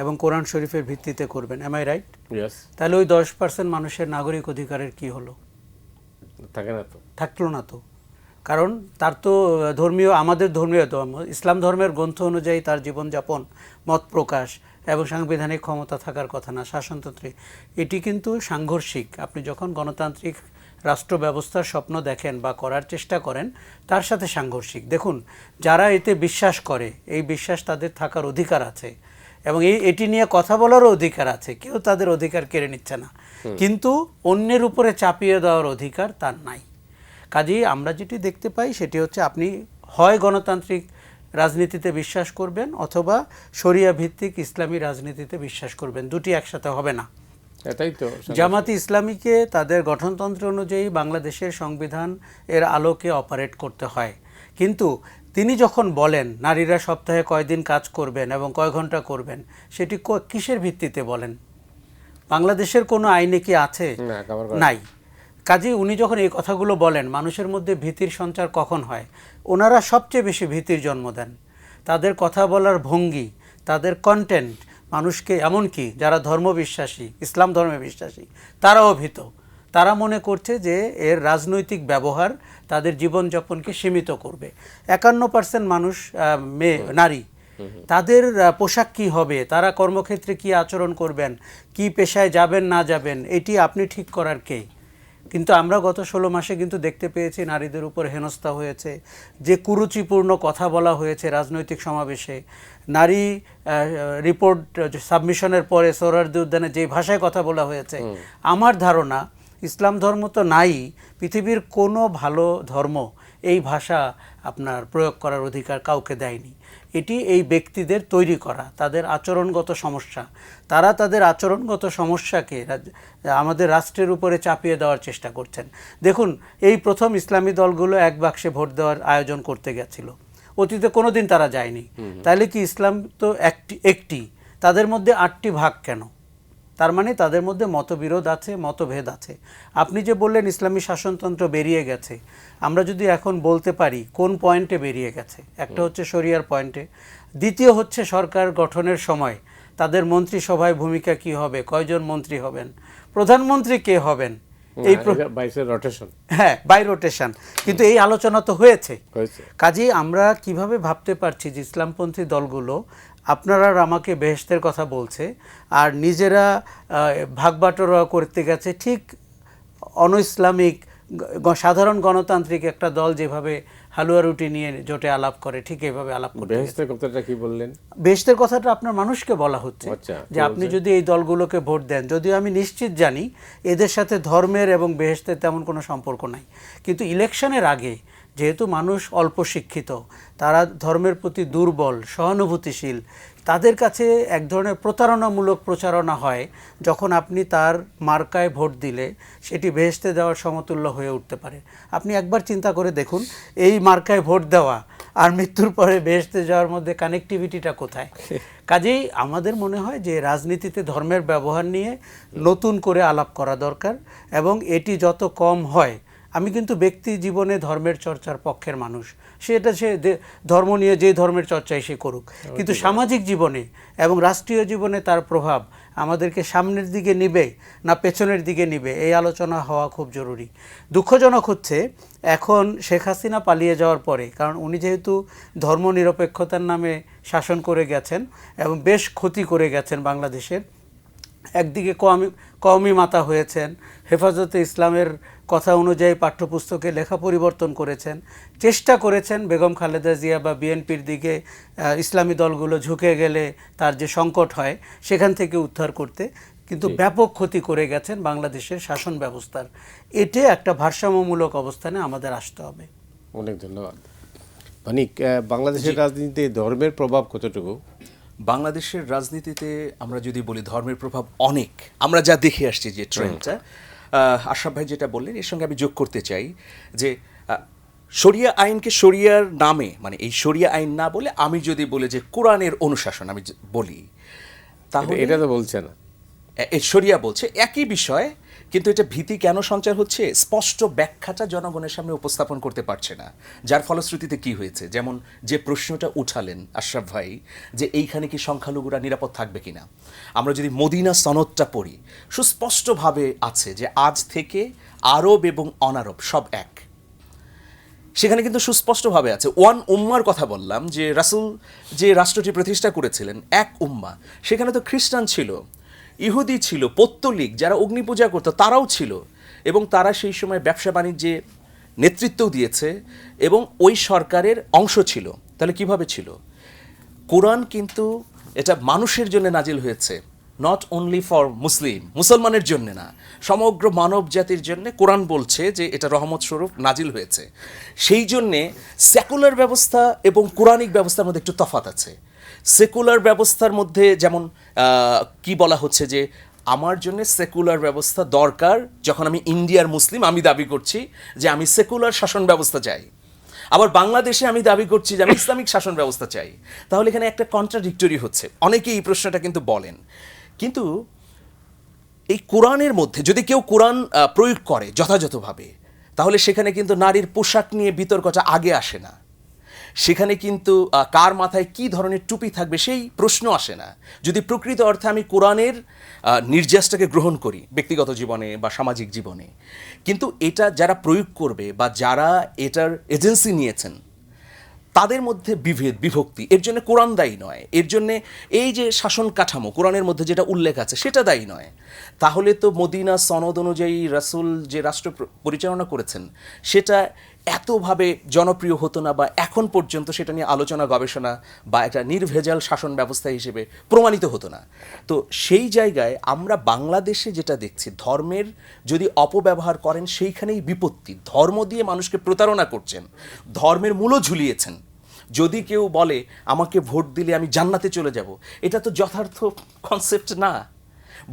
এবং কোরআন শরীফের ভিত্তিতে করবেন, এম আই রাইট? তাহলে ওই 10% মানুষের নাগরিক অধিকারের কি হলো? থাকে না তো, থাকলো না তো, কারণ তার তো ধর্মীয়, আমাদের ধর্মীয় ইসলাম ধর্মের গ্রন্থ অনুযায়ী তার জীবনযাপন, মত প্রকাশ এবং সাংবিধানিক ক্ষমতা থাকার কথা না, শাসনতন্ত্রে। এটি কিন্তু সাংঘর্ষিক। আপনি যখন গণতান্ত্রিক রাষ্ট্র ব্যবস্থার স্বপ্ন দেখেন বা করার চেষ্টা করেন, তার সাথে সাংঘর্ষিক। দেখুন, যারা এতে বিশ্বাস করে, এই বিশ্বাস তাদের থাকার অধিকার আছে এবং এটি নিয়ে কথা বলারও অধিকার আছে, কেউ তাদের অধিকার কেড়ে নিচ্ছে না, কিন্তু অন্যের উপরে চাপিয়ে দেওয়ার অধিকার তার নাই। কাজেই আমরা যেটি দেখতে পাই সেটি হচ্ছে, আপনি হয় গণতান্ত্রিক রাজনীতিতে বিশ্বাস করবেন অথবা শরিয়া ভিত্তিক ইসলামী রাজনীতিতে বিশ্বাস করবেন, দুটি একসাথে হবে না। এটাই তো জামাতে ইসলামীকে তাদের গঠনতন্ত্র অনুযায়ী বাংলাদেশের সংবিধান এর আলোকে অপারেট করতে হয়, কিন্তু তিনি যখন বলেন নারীরা সপ্তাহে কয়দিন কাজ করবেন এবং কয় ঘন্টা করবেন, সেটি কিসের ভিত্তিতে বলেন? বাংলাদেশের কোনো আইনে কি আছে? নাই। কাজেই উনি যখন এই কথাগুলো বলেন, মানুষের মধ্যে ভীতির সঞ্চার কখন হয়? ওনারা সবচেয়ে বেশি ভীতির জন্ম দেন। তাদের কথা বলার ভঙ্গি, তাদের কন্টেন্ট মানুষকে, এমনকি যারা ধর্মবিশ্বাসী, ইসলাম ধর্মে বিশ্বাসী, তারাও ভীত। তারা মনে করছে যে এর রাজনৈতিক ব্যবহার তাদের জীবনযাপনকে সীমিত করবে। 51% মানুষ নারী, তাদের পোশাক কি হবে, তারা কর্মক্ষেত্রে কি আচরণ করবেন, কি পেশায় যাবেন না যাবেন, এটি আপনি ঠিক করার কে? কিন্তু আমরা গত 16 মাসে কিন্তু দেখতে পেয়েছি নারীদের উপর হেনস্থা হয়েছে, যে কুরুচিপূর্ণ কথা বলা হয়েছে রাজনৈতিক সমাবেশে, নারী রিপোর্ট সাবমিশনের পরে সোহরাওয়ার্দী উদ্যানে যে ভাষায় কথা বলা হয়েছে, আমার ধারণা ইসলাম ধর্ম তো নাই, পৃথিবীর কোনো ভালো ধর্ম এই ভাষা আপনার প্রয়োগ করার অধিকার কাউকে দেয়নি। এটি এই ব্যক্তিদের তৈরি করা, তাদের আচরণগত সমস্যা, তারা তাদের আচরণগত সমস্যাকে আমাদের রাষ্ট্রের উপরে চাপিয়ে দেওয়ার চেষ্টা করছেন। দেখুন, এই প্রথম ইসলামী দলগুলো এক বাক্সে ভোট দেওয়ার আয়োজন করতে গেছিল, অতীতে কোনোদিন তারা যায়নি। তাহলে কি ইসলাম তো একটি, তাদের মধ্যে 8টি ভাগ কেন? তার মানে তাদের মধ্যে মতবিরোধ আছে, মতভেদ আছে। আপনি যে বললেন ইসলামী শাসনতন্ত্র বেরিয়ে গেছে, আমরা যদি এখন বলতে পারি কোন পয়েন্টে বেরিয়ে গেছে, একটা হচ্ছে শরিয়ার পয়েন্টে, দ্বিতীয় হচ্ছে সরকার গঠনের সময় তাদের মন্ত্রিসভায় ভূমিকা কি হবে, কয়জন মন্ত্রী হবেন, প্রধানমন্ত্রী কে হবেন, এই রোটেশন, হ্যাঁ বাই রোটেশন, কিন্তু এই আলোচনা তো হয়েছে। কাজেই আমরা কিভাবে ভাবতে পারছি যে ইসলামপন্থী দলগুলো আপনারা আমাকে বেহেশতের কথা বলছে আর নিজেরা ভাগবাটোয়ারা করতে গেছে, ঠিক অনইসলামিক সাধারণ গণতান্ত্রিক একটা দল যেভাবে হালুয়া রুটি নিয়ে জোটে আলাপ করে, ঠিক এইভাবে আলাপ করতে। বেহেশতের কথাটা কি বললেন? বেহেশতের কথাটা আপনার মানুষকে বলা হচ্ছে যে আপনি যদি এই দলগুলোকে ভোট দেন, যদিও আমি নিশ্চিত জানি এদের সাথে ধর্মের এবং বেহেশতের তেমন কোনো সম্পর্ক নাই, কিন্তু ইলেকশনের আগে যেহেতু মানুষ অল্প শিক্ষিত, তারা ধর্মের প্রতি দুর্বল, সহানুভূতিশীল, তাদের কাছে এক ধরনের প্রতারণামূলক প্রচারণা হয়, যখন আপনি তার মার্কায় ভোট দিলে সেটি বেহেশতে দেওয়ার সমতুল্য হয়ে উঠতে পারে। আপনি একবার চিন্তা করে দেখুন, এই মার্কায় ভোট দেওয়া আর মৃত্যুর পরে বেহেশতে যাওয়ার মধ্যে কানেক্টিভিটিটা কোথায়? কাজেই আমাদের মনে হয় যে রাজনীতিতে ধর্মের ব্যবহার নিয়ে নতুন করে আলাপ করা দরকার এবং এটি যত কম হয় আমি কিন্তু ব্যক্তি জীবনে ধর্মের চর্চার পক্ষের মানুষ, সে ধর্ম নিয়ে যে ধর্মের চর্চায় সে করুক, কিন্তু সামাজিক জীবনে এবং রাষ্ট্রীয় জীবনে তার প্রভাব আমাদেরকে সামনের দিকে নিবে না পেছনের দিকে নিবে, এই আলোচনা হওয়া খুব জরুরি। দুঃখজনক হচ্ছে এখন শেখ হাসিনা পালিয়ে যাওয়ার পরে, কারণ উনি যেহেতু ধর্মনিরপেক্ষতার নামে শাসন করে গেছেন এবং বেশ ক্ষতি করে গেছেন বাংলাদেশের, একদিকে কওমি মাতা হয়েছেন, হেফাজতে ইসলামের কথা অনুযায়ী পাঠ্যপুস্তকে লেখা পরিবর্তন করেছেন, চেষ্টা করেছেন বেগম খালেদা জিয়া বা বিএনপির দিকে ইসলামী দলগুলো ঝুঁকে গেলে তার যে সংকট হয় সেখান থেকে উদ্ধার করতে, কিন্তু ব্যাপক ক্ষতি করে গেছেন বাংলাদেশের শাসন ব্যবস্থার। এতে একটা ভারসাম্যমূলক অবস্থানে আমাদের আসতে হবে। অনেক ধন্যবাদ। মানিক, বাংলাদেশের রাজনীতিতে ধর্মের প্রভাব কতটুকু? বাংলাদেশের রাজনীতিতে আমরা যদি বলি ধর্মের প্রভাব অনেক, আমরা যা দেখে আসছি যে ট্রেন্ডটা, আশরাফ ভাই যেটা বললেন এর সঙ্গে আমি যোগ করতে চাই যে শরিয়া আইনকে শরিয়ার নামে, মানে এই শরিয়া আইন না বলে আমি যদি বলি যে কোরআনের অনুশাসন আমি বলি, তাহলে এটা তো বলছে না, শরিয়া বলছে একই বিষয়, কিন্তু এটা ভীতি কেন সঞ্চার হচ্ছে, স্পষ্ট ব্যাখ্যাটা জনগণের সামনে উপস্থাপন করতে পারছে না, যার ফলশ্রুতিতে কি হয়েছে, যেমন যে প্রশ্নটা উঠালেন আশরাফ ভাই যে এইখানে কি সংখ্যালঘুরা নিরাপদ থাকবে কিনা, আমরা যদি মদিনা সনদটা পড়ি সুস্পষ্টভাবে আছে যে আজ থেকে আরব এবং অনারব সব এক। সেখানে কিন্তু সুস্পষ্টভাবে আছে, ওয়ান উম্মার কথা বললাম, যে রাসূল যে রাষ্ট্রটি প্রতিষ্ঠা করেছিলেন এক উম্মা, সেখানে তো খ্রিস্টান ছিল, ইহুদি ছিল, পৌত্তলিক যারা অগ্নি পূজা করতো তারাও ছিল, এবং তারা সেই সময় ব্যবসা বাণিজ্যে নেতৃত্বও দিয়েছে এবং ওই সরকারের অংশ ছিল। তাহলে কিভাবে ছিল? কোরআন কিন্তু এটা মানুষের জন্য নাজিল হয়েছে, নট অনলি ফর মুসলমানের জন্য না, সমগ্র মানব জাতির জন্য কোরআন বলছে যে এটা রহমত স্বরূপ নাজিল হয়েছে। সেই জন্যে সেকুলার ব্যবস্থা এবং কোরআনিক ব্যবস্থার মধ্যে একটু তফাৎ আছে। সেকুলার ব্যবস্থার মধ্যে যেমন কি বলা হচ্ছে যে আমার জন্য সেকুলার ব্যবস্থা দরকার, যখন আমি ইন্ডিয়ার মুসলিম আমি দাবি করছি যে আমি সেকুলার শাসন ব্যবস্থা চাই, আবার বাংলাদেশে আমি দাবি করছি যে আমি ইসলামিক শাসন ব্যবস্থা চাই, তাহলে এখানে একটা কন্ট্রাডিক্টরি হচ্ছে। অনেকেই এই প্রশ্নটা কিন্তু বলেন, কিন্তু এই কোরআনের মধ্যে যদি কেউ কোরআন প্রয়োগ করে যথাযথভাবে, তাহলে সেখানে কিন্তু নারীর পোশাক নিয়ে বিতর্কটা আগে আসে না, সেখানে কিন্তু কার মাথায় কি ধরনের টুপি থাকবে সেই প্রশ্ন আসে না। যদি প্রকৃত অর্থে আমি কোরআনের নির্যাসটাকে গ্রহণ করি ব্যক্তিগত জীবনে বা সামাজিক জীবনে, কিন্তু এটা যারা প্রয়োগ করবে বা যারা এটার এজেন্সি নিয়েছেন তাদের মধ্যে বিভক্তি, এর জন্য কোরআন দায়ী নয়, এর জন্য এই যে শাসন কাঠামো কোরআনের মধ্যে যেটা উল্লেখ আছে সেটা দায়ী নয়। তাহলে তো মদিনা সনদ অনুযায়ী রাসূল যে রাষ্ট্র পরিচালনা করেছেন সেটা এতভাবে জনপ্রিয় হতো না, বা এখন পর্যন্ত সেটা নিয়ে আলোচনা গবেষণা বা একটা নির্ভেজাল শাসন ব্যবস্থা হিসেবে প্রমাণিত হতো না। তো সেই জায়গায় আমরা বাংলাদেশে যেটা দেখছি, ধর্মের যদি অপব্যবহার করেন সেইখানেই বিপত্তি। ধর্ম দিয়ে মানুষকে প্রতারণা করছেন, ধর্মের মূলও ঝুলিয়েছেন। যদি কেউ বলে আমাকে ভোট দিলে আমি জান্নাতে চলে যাব, এটা তো যথার্থ কনসেপ্ট না।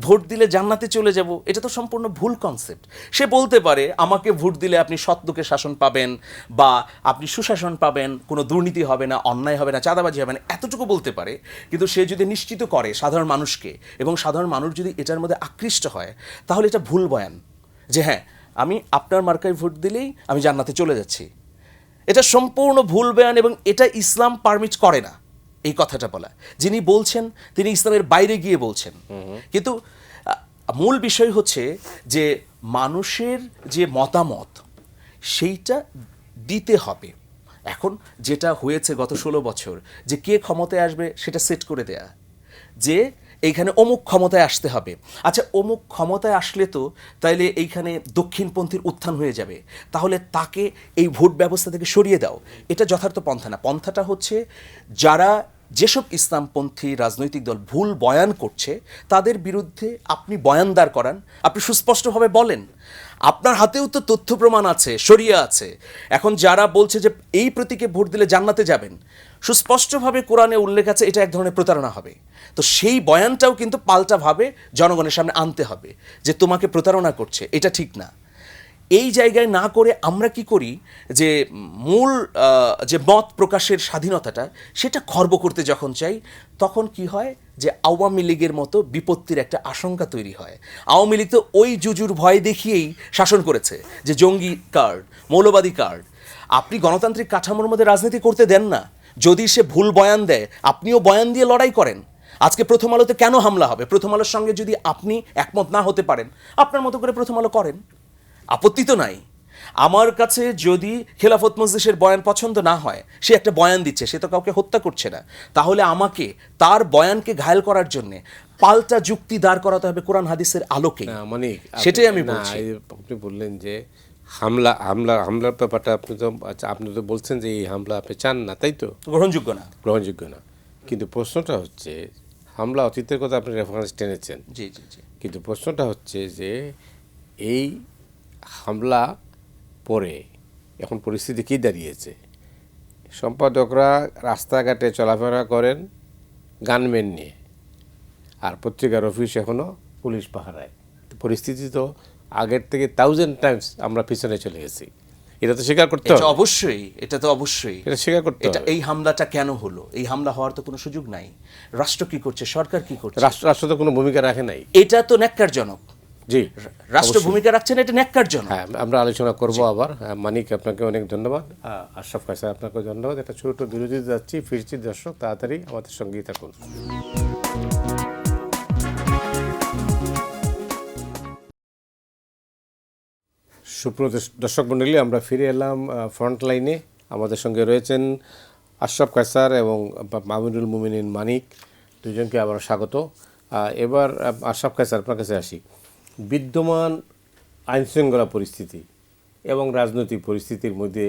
ভোট দিলে জান্নাতে চলে যাব এটা তো সম্পূর্ণ ভুল কনসেপ্ট। সে বলতে পারে আমাকে ভোট দিলে আপনি সৎলোকের শাসন পাবেন বা আপনি সুশাসন পাবেন, কোনো দুর্নীতি হবে না, অন্যায় হবে না, চাঁদাবাজি হবে না, এতটুকু বলতে পারে। কিন্তু সে যদি নিশ্চিত করে সাধারণ মানুষকে, এবং সাধারণ মানুষ যদি এটার মধ্যে আকৃষ্ট হয়, তাহলে এটা ভুল বয়ান যে হ্যাঁ আমি আপনার মার্কায় ভোট দিলেই আমি জান্নাতে চলে যাচ্ছি। এটা সম্পূর্ণ ভুল বয়ান, এবং এটা ইসলাম পারমিট করে না এই কথাটা বলা। যিনি বলছেন তিনি ইসলামের বাইরে গিয়ে বলছেন। কিন্তু মূল বিষয় হচ্ছে যে মানুষের যে মতামত সেইটা দিতে হবে। এখন যেটা হয়েছে গত 16 বছর, যে কে ক্ষমতায় আসবে সেটা সেট করে দেয়া, যে এইখানে অমুক ক্ষমতায় আসতে হবে। আচ্ছা, অমুক ক্ষমতায় আসলে তো তাইলে এইখানে দক্ষিণপন্থীর উত্থান হয়ে যাবে, তাহলে তাকে এই ভোট ব্যবস্থা থেকে সরিয়ে দাও। এটা যথার্থ পন্থা না। পন্থাটা হচ্ছে যারা যেসব ইসলামপন্থী রাজনৈতিক দল ভুল বয়ান করছে তাদের বিরুদ্ধে আপনি বয়ানদার করান, আপনি সুস্পষ্টভাবে বলেন। আপনার হাতেও তো তথ্য প্রমাণ আছে, শরিয়া আছে। এখন যারা বলছে যে এই প্রতীকে ভোট দিলে জান্নাতে যাবেন, সুস্পষ্টভাবে কোরআনে উল্লেখ আছে এটা এক ধরনের প্রতারণা হবে। তো সেই বয়ানটাও কিন্তু পাল্টাভাবে জনগণের সামনে আনতে হবে যে তোমাকে প্রতারণা করছে, এটা ঠিক না। এই জায়গায় না করে আমরা কি করি যে মূল যে মত প্রকাশের স্বাধীনতাটা সেটা খর্ব করতে যখন চাই, তখন কি হয় যে আওয়ামী লীগের মতো বিপত্তির একটা আশঙ্কা তৈরি হয়। আওয়ামী লীগ তো ওই জুজুর ভয় দেখিয়েই শাসন করেছে, যে জঙ্গি কার্ড, মৌলবাদী কার্ড। আপনি গণতান্ত্রিক কাঠামোর মধ্যে রাজনীতি করতে দেন না। যদি সে ভুল বয়ান দেয়, আপনিও বয়ান দিয়ে লড়াই করেন। আজকে প্রথম আলোতে কেন হামলা হবে? প্রথম আলোর সঙ্গে যদি আপনি একমত না হতে পারেন, আপনার মতো করে প্রথম আলো করেন, আপত্তি তো নাই। আমার কাছে যদি খেলাফত মজলিসের বয়ান পছন্দ না হয়, সে একটা বয়ান দিচ্ছে, সে তো কাউকে হত্যা করছে না, তাহলে আমাকে তার বয়ানকে ঘায়েল করার জন্য পাল্টা যুক্তি দাঁড় করাতে হবে কোরআন হাদিসের আলোকে। না, মানে সেটাই আমি না, বলছি। আপনি বললেন যে হামলার ব্যাপারটা আপনি তো বলছেন যে এই হামলা আপনি চান না, তাই তো? গ্রহণযোগ্য না। গ্রহণযোগ্য না। কিন্তু প্রশ্নটা হচ্ছে, হামলা অতীতের কথা আপনি রেফারেন্স টেনেছেন, জি জি জি। কিন্তু প্রশ্নটা হচ্ছে যে এই হামলা পরে এখন পরিস্থিতি কী দাঁড়িয়েছে? সম্পাদকরা রাস্তাঘাটে চলাফেরা করেন গানম্যান নিয়ে, আর পত্রিকার অফিস এখনও পুলিশ পাহারায়। পরিস্থিতি তো আগের থেকে 1000 টাইমস আমরা পিছনে চলে গেছি। এটা তো স্বীকার করতে এটা হবে, অবশ্যই, এটা তো অবশ্যই। এটা স্বীকার করতে এটা হবে। এই হামলাটা কেন হলো? এই হামলা হওয়ার তো কোনো সুযোগ নাই। রাষ্ট্র কি করছে? সরকার কি করছে? রাষ্ট্র তো কোনো ভূমিকা রাখে নাই। এটা তো ন্যাক্কারজনক। জি, রাষ্ট্র ভূমিকা রাখছে না, এটা ন্যাক্কারজনক। হ্যাঁ, আমরা আলোচনা করব আবার। মানিক, আপনাকে অনেক ধন্যবাদ। আশরাফ কায়সার, আপনাকে ধন্যবাদ। একটা ছোট বিরতিতে যাচ্ছি, ফিরছি। দর্শক তাড়াতাড়ি আমাদের সঙ্গেই থাকুন। সুপ্রিয় দর্শক মণ্ডলী, আমরা ফিরে এলাম ফ্রন্ট লাইনে। আমাদের সঙ্গে রয়েছেন আশরাফ কায়সার এবং মামুনুল মুমিনিন মানিক, দুজনকে আবার স্বাগত। এবার আশরাফ কায়সার, আপনার কাছে আসি। বিদ্যমান আইনশৃঙ্খলা পরিস্থিতি এবং রাজনৈতিক পরিস্থিতির মধ্যে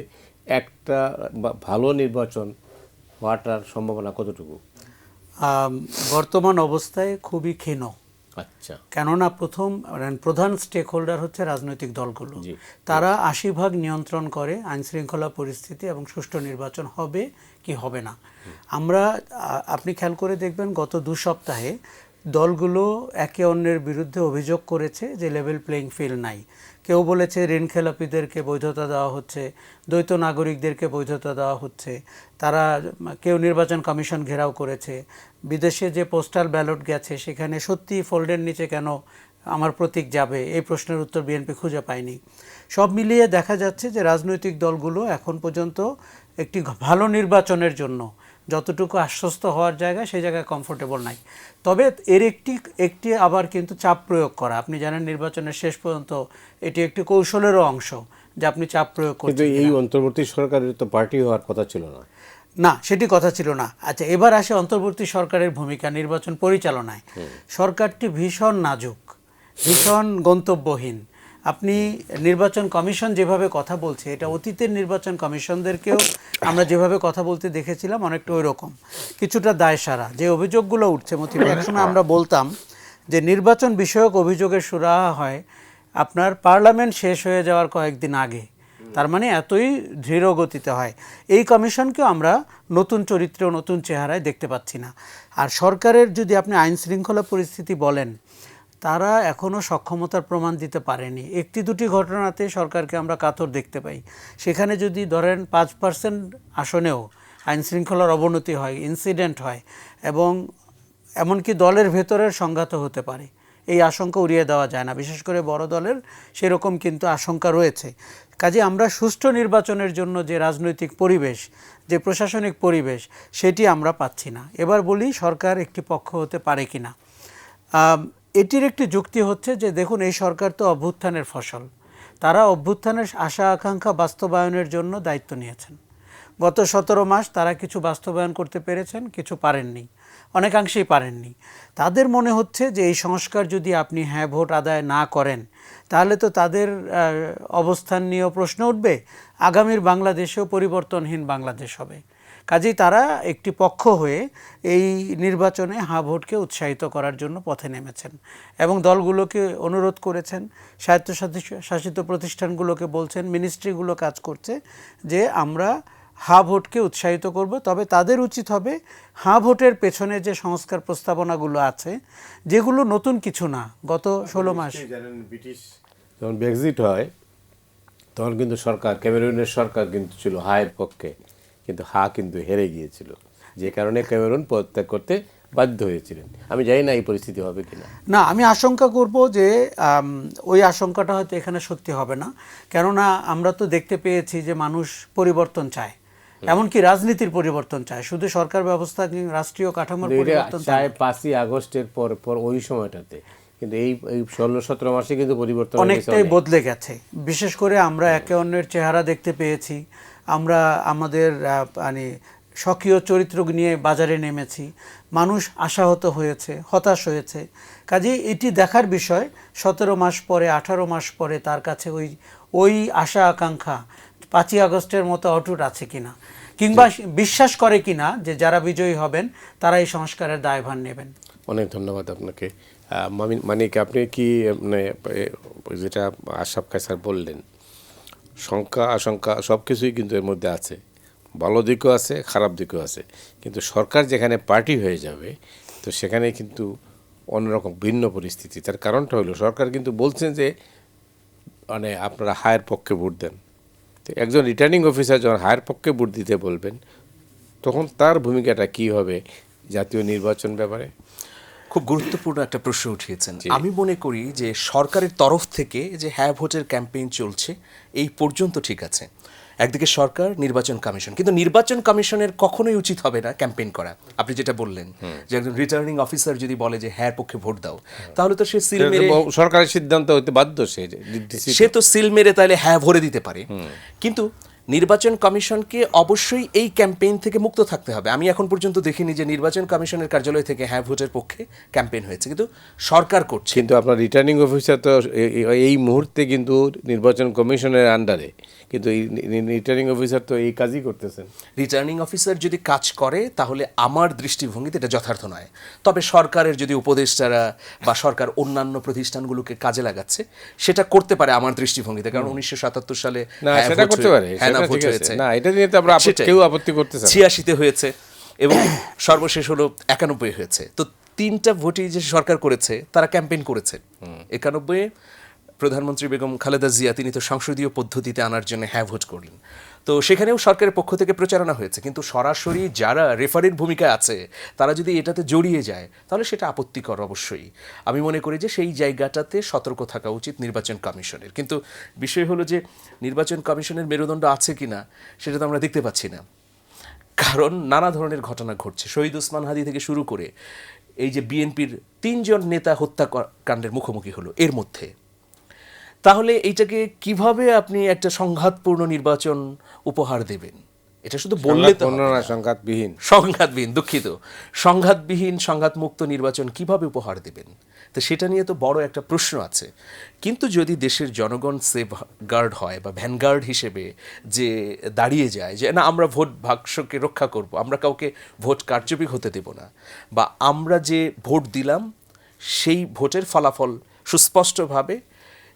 একটা ভালো নির্বাচন হওয়াটার সম্ভাবনা কতটুকু? বর্তমান অবস্থায় খুবই ক্ষীণ। আচ্ছা, কেননা প্রধান স্টেক হোল্ডার হচ্ছে রাজনৈতিক দলগুলো। জি। তারা 80% নিয়ন্ত্রণ করে আইনশৃঙ্খলা পরিস্থিতি এবং সুষ্ঠু নির্বাচন হবে কি হবে না। আপনি খেয়াল করে দেখবেন, গত 2 সপ্তাহে দলগুলো একে অন্যের বিরুদ্ধে অভিযোগ করেছে যে লেভেল প্লেইং ফিল্ড নাই। কেউ বলেছে ঋণ খেলাপিদেরকে বৈধতা দেওয়া হচ্ছে, দ্বৈত নাগরিকদেরকে বৈধতা দেওয়া হচ্ছে, কেউ নির্বাচন কমিশন ঘেরাও করেছে, বিদেশে যে পোস্টাল ব্যালট গেছে সেখানে সত্যি ফোল্ডের নিচে কেন আমার প্রতীক যাবে, এই প্রশ্নের উত্তর বিএনপি খুঁজে পায়নি। সব মিলিয়ে দেখা যাচ্ছে যে রাজনৈতিক দলগুলো এখন পর্যন্ত একটি ভালো নির্বাচনের জন্য যতটুকু আশ্বস্ত হওয়ার জায়গা, সেই জায়গায় কমফোর্টেবল নাই। তবে এর একটি আবার কিন্তু চাপ প্রয়োগ করা, আপনি জানেন নির্বাচনের শেষ পর্যন্ত এটি একটি কৌশলেরও অংশ যে আপনি চাপ প্রয়োগ করছেন। কিন্তু এই অন্তর্বর্তী সরকারের তো পার্টি হওয়ার কথা ছিল না। না, সেটি কথা ছিল না। আচ্ছা, এবার আসে অন্তর্বর্তী সরকারের ভূমিকা নির্বাচন পরিচালনায়। সরকারটি ভীষণ নাজুক, ভীষণ গন্তব্যহীন। আপনি নির্বাচন কমিশন যেভাবে কথা বলছে, এটা অতীতের নির্বাচন কমিশনদেরকেও আমরা যেভাবে কথা বলতে দেখেছিলাম, অনেকটা ওই রকম কিছুটা দায়সারা। যে অভিযোগগুলো উঠছে, মতিউর, একসময় আমরা বলতাম যে নির্বাচন বিষয়ক অভিযোগের সুরাহা হয় আপনার পার্লামেন্ট শেষ হয়ে যাওয়ার কয়েকদিন আগে। তার মানে এতই ধীর গতিতে হয়। এই কমিশনকেও আমরা নতুন চরিত্র, নতুন চেহারায় দেখতে পাচ্ছি না। আর সরকারের যদি আপনি আইন শৃঙ্খলা পরিস্থিতি বলেন, তারা এখনও সক্ষমতার প্রমাণ দিতে পারেনি। 1-2টি ঘটনাতে সরকারকে আমরা কাতর দেখতে পাই। সেখানে যদি ধরেন 5% আসনেও আইন শৃঙ্খলার অবনতি হয়, ইনসিডেন্ট হয়, এবং এমনকি দলের ভেতরের সংঘাতও হতে পারে, এই আশঙ্কা উড়িয়ে দেওয়া যায় না। বিশেষ করে বড় দলের সেরকম কিন্তু আশঙ্কা রয়েছে। কাজে আমরা সুষ্ঠু নির্বাচনের জন্য যে রাজনৈতিক পরিবেশ, যে প্রশাসনিক পরিবেশ, সেটি আমরা পাচ্ছি না। এবার বলি, সরকার একটি পক্ষ হতে পারে কি না। এটির একটি যুক্তি হচ্ছে যে দেখুন, এই সরকার তো অভ্যুত্থানের ফসল। তারা অভ্যুত্থানের আশা আকাঙ্ক্ষা বাস্তবায়নের জন্য দায়িত্ব নিয়েছেন। গত 17 মাস তারা কিছু বাস্তবায়ন করতে পেরেছেন, কিছু পারেননি, অনেকাংশেই পারেননি। তাদের মনে হচ্ছে যে এই সংস্কার যদি আপনি হ্যাঁ ভোট আদায় না করেন, তাহলে তো তাদের অবস্থান নিয়েও প্রশ্ন উঠবে, আগামীর বাংলাদেশেও পরিবর্তনহীন বাংলাদেশ হবে। কাজেই তারা একটি পক্ষ হয়ে এই নির্বাচনে হ্যাঁ ভোটকে উৎসাহিত করার জন্য পথে নেমেছেন এবং দলগুলোকে অনুরোধ করেছেন, স্বায়ত্তশাসিত প্রতিষ্ঠানগুলোকে বলছেন, মিনিস্ট্রিগুলো কাজ করছে যে আমরা হ্যাঁ ভোটকে উৎসাহিত করব। তবে তাদের উচিত হবে হ্যাঁ ভোটের পেছনে যে সংস্কার প্রস্তাবনাগুলো আছে, যেগুলো নতুন কিছু না, গত 16 মাস। জানেন, ব্রিটিশ যখন ব্রেক্সিট হয় তখন কিন্তু ক্যামেরুনের সরকার কিন্তু ছিল হায়ের পক্ষে, কিন্তু কিন্তু হেরে গিয়েছিল, যে কারণে ক্যামেরুন পদত্যাগ করতে বাধ্য হয়েছিলেন। আমি জানি না এই পরিস্থিতি হবে কিনা। না, আমি আশঙ্কা করব যে ওই আশঙ্কাটা হয়তো এখানে সত্যি হবে না, কেননা আমরা তো দেখতে পেয়েছি যে মানুষ পরিবর্তন চায়, এমনকি রাজনীতির পরিবর্তন চায়, শুধু সরকার ব্যবস্থা রাষ্ট্রীয় কাঠামোর পরিবর্তন চায় 5ই আগস্টের পর ওই সময়টাতে, কিন্তু এই 16-17 মাসে কিন্তু পরিবর্তন অনেকটাই বদলে গেছে। বিশেষ করে আমরা একে অন্যের চেহারা দেখতে পেয়েছি, আমরা আমাদের মানে স্বকীয় চরিত্র নিয়ে বাজারে নেমেছি, মানুষ আশাহত হয়েছে, হতাশ হয়েছে। কাজেই এটি দেখার বিষয় 17 মাস পরে, 18 মাস পরে তার কাছে ওই আশা আকাঙ্ক্ষা 5ই আগস্টের মতো অটুট আছে কিনা, কিংবা বিশ্বাস করে কিনা যে যারা বিজয়ী হবেন তারা এই সংস্কারের দায়ভার নেবেন। অনেক ধন্যবাদ আপনাকে। মানিক, আপনি কি মানে যেটা আশরাফ খান স্যার বললেন, শঙ্কা আশঙ্কা সব কিছুই কিন্তু এর মধ্যে আছে, ভালো দিকও আছে, খারাপ দিকও আছে, কিন্তু সরকার যেখানে পার্টি হয়ে যাবে তো সেখানে কিন্তু অন্যরকম ভিন্ন পরিস্থিতি। তার কারণটা হলো সরকার কিন্তু বলছেন যে মানে আপনারা হায়ের পক্ষে ভোট দেন। তো একজন রিটার্নিং অফিসার যখন হায়ের পক্ষে ভোট দিতে বলবেন তখন তার ভূমিকাটা কী হবে জাতীয় নির্বাচন ব্যাপারে? খুব গুরুত্বপূর্ণ একটা প্রশ্ন উঠিয়েছেন। আমি মনে করি যে সরকারের তরফ থেকে যে হ্যাঁ ভোটের ক্যাম্পেইন চলছে এই পর্যন্ত ঠিক আছে। একদিকে সরকার, নির্বাচন কমিশন, কিন্তু নির্বাচন কমিশনের কখনোই উচিত হবে না ক্যাম্পেইন করা। আপনি যেটা বললেন যে একজন রিটার্নিং অফিসার যদি বলে যে হ্যাঁ পক্ষে ভোট দাও, তাহলে তো সে সিল মেরে, সরকারের সিদ্ধান্ত হইতে বাধ্য, সে তো সিল মেরে তাহলে হ্যাঁ ভরে দিতে পারে। কিন্তু নির্বাচন কমিশনকে অবশ্যই এই ক্যাম্পেইন থেকে মুক্ত থাকতে হবে। আমি এখন পর্যন্ত দেখিনি যে নির্বাচন কমিশনের কার্যালয় থেকে হ্যাঁ ভোটের পক্ষে ক্যাম্পেইন হয়েছে, কিন্তু সরকার করছে। কিন্তু আপনার রিটার্নিং অফিসার তো এই মুহূর্তে কিন্তু নির্বাচন কমিশনের আন্ডারে, কিন্তু এই রিটার্নিং অফিসার তো এই কাজই করতেছেন। রিটার্নিং অফিসার যদি কাজ করে তাহলে আমার দৃষ্টিভঙ্গিতে এটা যথার্থ নয়। তবে সরকারের যদি উপদেষ্টারা বা সরকার অন্যান্য প্রতিষ্ঠানগুলোকে কাজে লাগাচ্ছে সেটা করতে পারে আমার দৃষ্টিভঙ্গিতে, কারণ 1977 সালে সেটা করতে পারে, ভোট হয়েছে, না এটা নিয়ে তো আমরা কেউ আপত্তি করতেছে না। 86-তে হয়েছে এবং সর্বশেষ হলো 91 হয়েছে। তো 3টা ভোটই যে সরকার করেছে, তারা ক্যাম্পেইন করেছে। 91-এ প্রধানমন্ত্রী বেগম খালেদা জিয়া তিনি তো সংসদীয় পদ্ধতিতে আনার জন্য হ্যাঁ ভোট করলেন, তো সেখানেও সরকারের পক্ষ থেকে প্রচারণা হয়েছে। কিন্তু সরাসরি যারা রেফারির ভূমিকায় আছে তারা যদি এটাতে জড়িয়ে যায় তাহলে সেটা আপত্তিকর। অবশ্যই আমি মনে করি যে সেই জায়গাটাতে সতর্ক থাকা উচিত নির্বাচন কমিশনের। কিন্তু বিষয় হলো যে নির্বাচন কমিশনের মেরুদণ্ড আছে কিনা সেটা তো আমরা দেখতে পাচ্ছি না, কারণ নানা ধরনের ঘটনা ঘটছে। শহীদ ওসমান হাদি থেকে শুরু করে এই যে বিএনপির 3 জন নেতা হত্যাকাণ্ডের মুখোমুখি হলো এর মধ্যে, তাহলে এইটাকে কিভাবে আপনি একটা সংঘাতপূর্ণ নির্বাচন উপহার দেবেন? এটা শুধু বললে তো সংঘাতবিহীন, দুঃখিত, সংঘাতবিহীন সংঘাতমুক্ত নির্বাচন কিভাবে উপহার দেবেন? তো সেটা নিয়ে তো বড় একটা প্রশ্ন আছে। কিন্তু যদি দেশের জনগণ সেফ গার্ড হয় বা ভ্যানগার্ড হিসেবে যে দাঁড়িয়ে যায় যে না আমরা ভোট বাক্সকে রক্ষা করব, আমরা কাউকে ভোট কারচুপি হতে দেব না, বা আমরা যে ভোট দিলাম সেই ভোটের ফলাফল সুস্পষ্টভাবে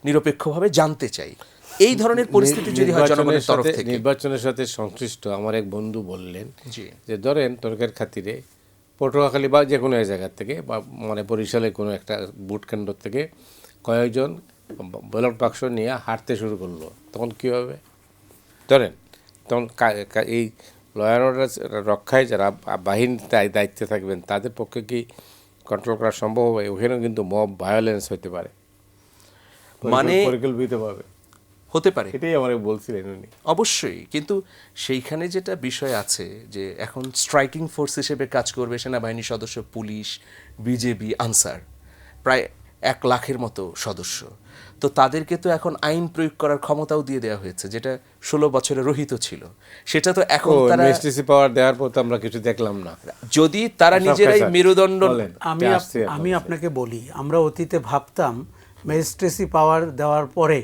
নিরপেক্ষভাবে জানতে চাই, এই ধরনের পরিস্থিতি যদি হয় জনগণের তরফ থেকে। নির্বাচনের সাথে সংশ্লিষ্ট আমার এক বন্ধু বললেন যে ধরেন তর্কের খাতিরে পটুয়াখালী বা যে কোনো এক জায়গার থেকে বা মানে বরিশালে কোনো একটা ভোট কেন্দ্র থেকে কয়েকজন ব্যালট বাক্স নিয়ে হাঁটতে শুরু করলো, তখন কী হবে? ধরেন তখন এই ল অ্যান্ড অর্ডার রক্ষায় যারা বাহিনীতে দায়িত্বে থাকবেন তাদের পক্ষে কি কন্ট্রোল করা সম্ভব হবে? ওখানেও কিন্তু মব ভায়োলেন্স হতে পারে, মানে পরিকল্পিতভাবে হতে পারে, এটাই আমার বলছিলেন উনি। অবশ্যই, কিন্তু সেইখানে যেটা বিষয় আছে যে এখন স্ট্রাইকিং ফোর্স হিসেবে কাজ করবে সেনাবাহিনীর সদস্য, পুলিশ, বিজেপি, আনসার, প্রায় 1 লাখের মতো সদস্য। তো তাদেরকে তো এখন আইন প্রয়োগ করার ক্ষমতাও দিয়ে দেওয়া হয়েছে, যেটা 16 বছরে রহিত ছিল। সেটা তো এখন তারা এসটিসি পাওয়ার দেওয়ার পর তো আমরা কিছু দেখলাম না। যদি তারা নিজেরাই মেরুদণ্ড, আমি আপনাকে বলি, আমরা অতীতে ভাবতাম ম্যাজিস্ট্রেসি পাওয়ার দেওয়ার পরে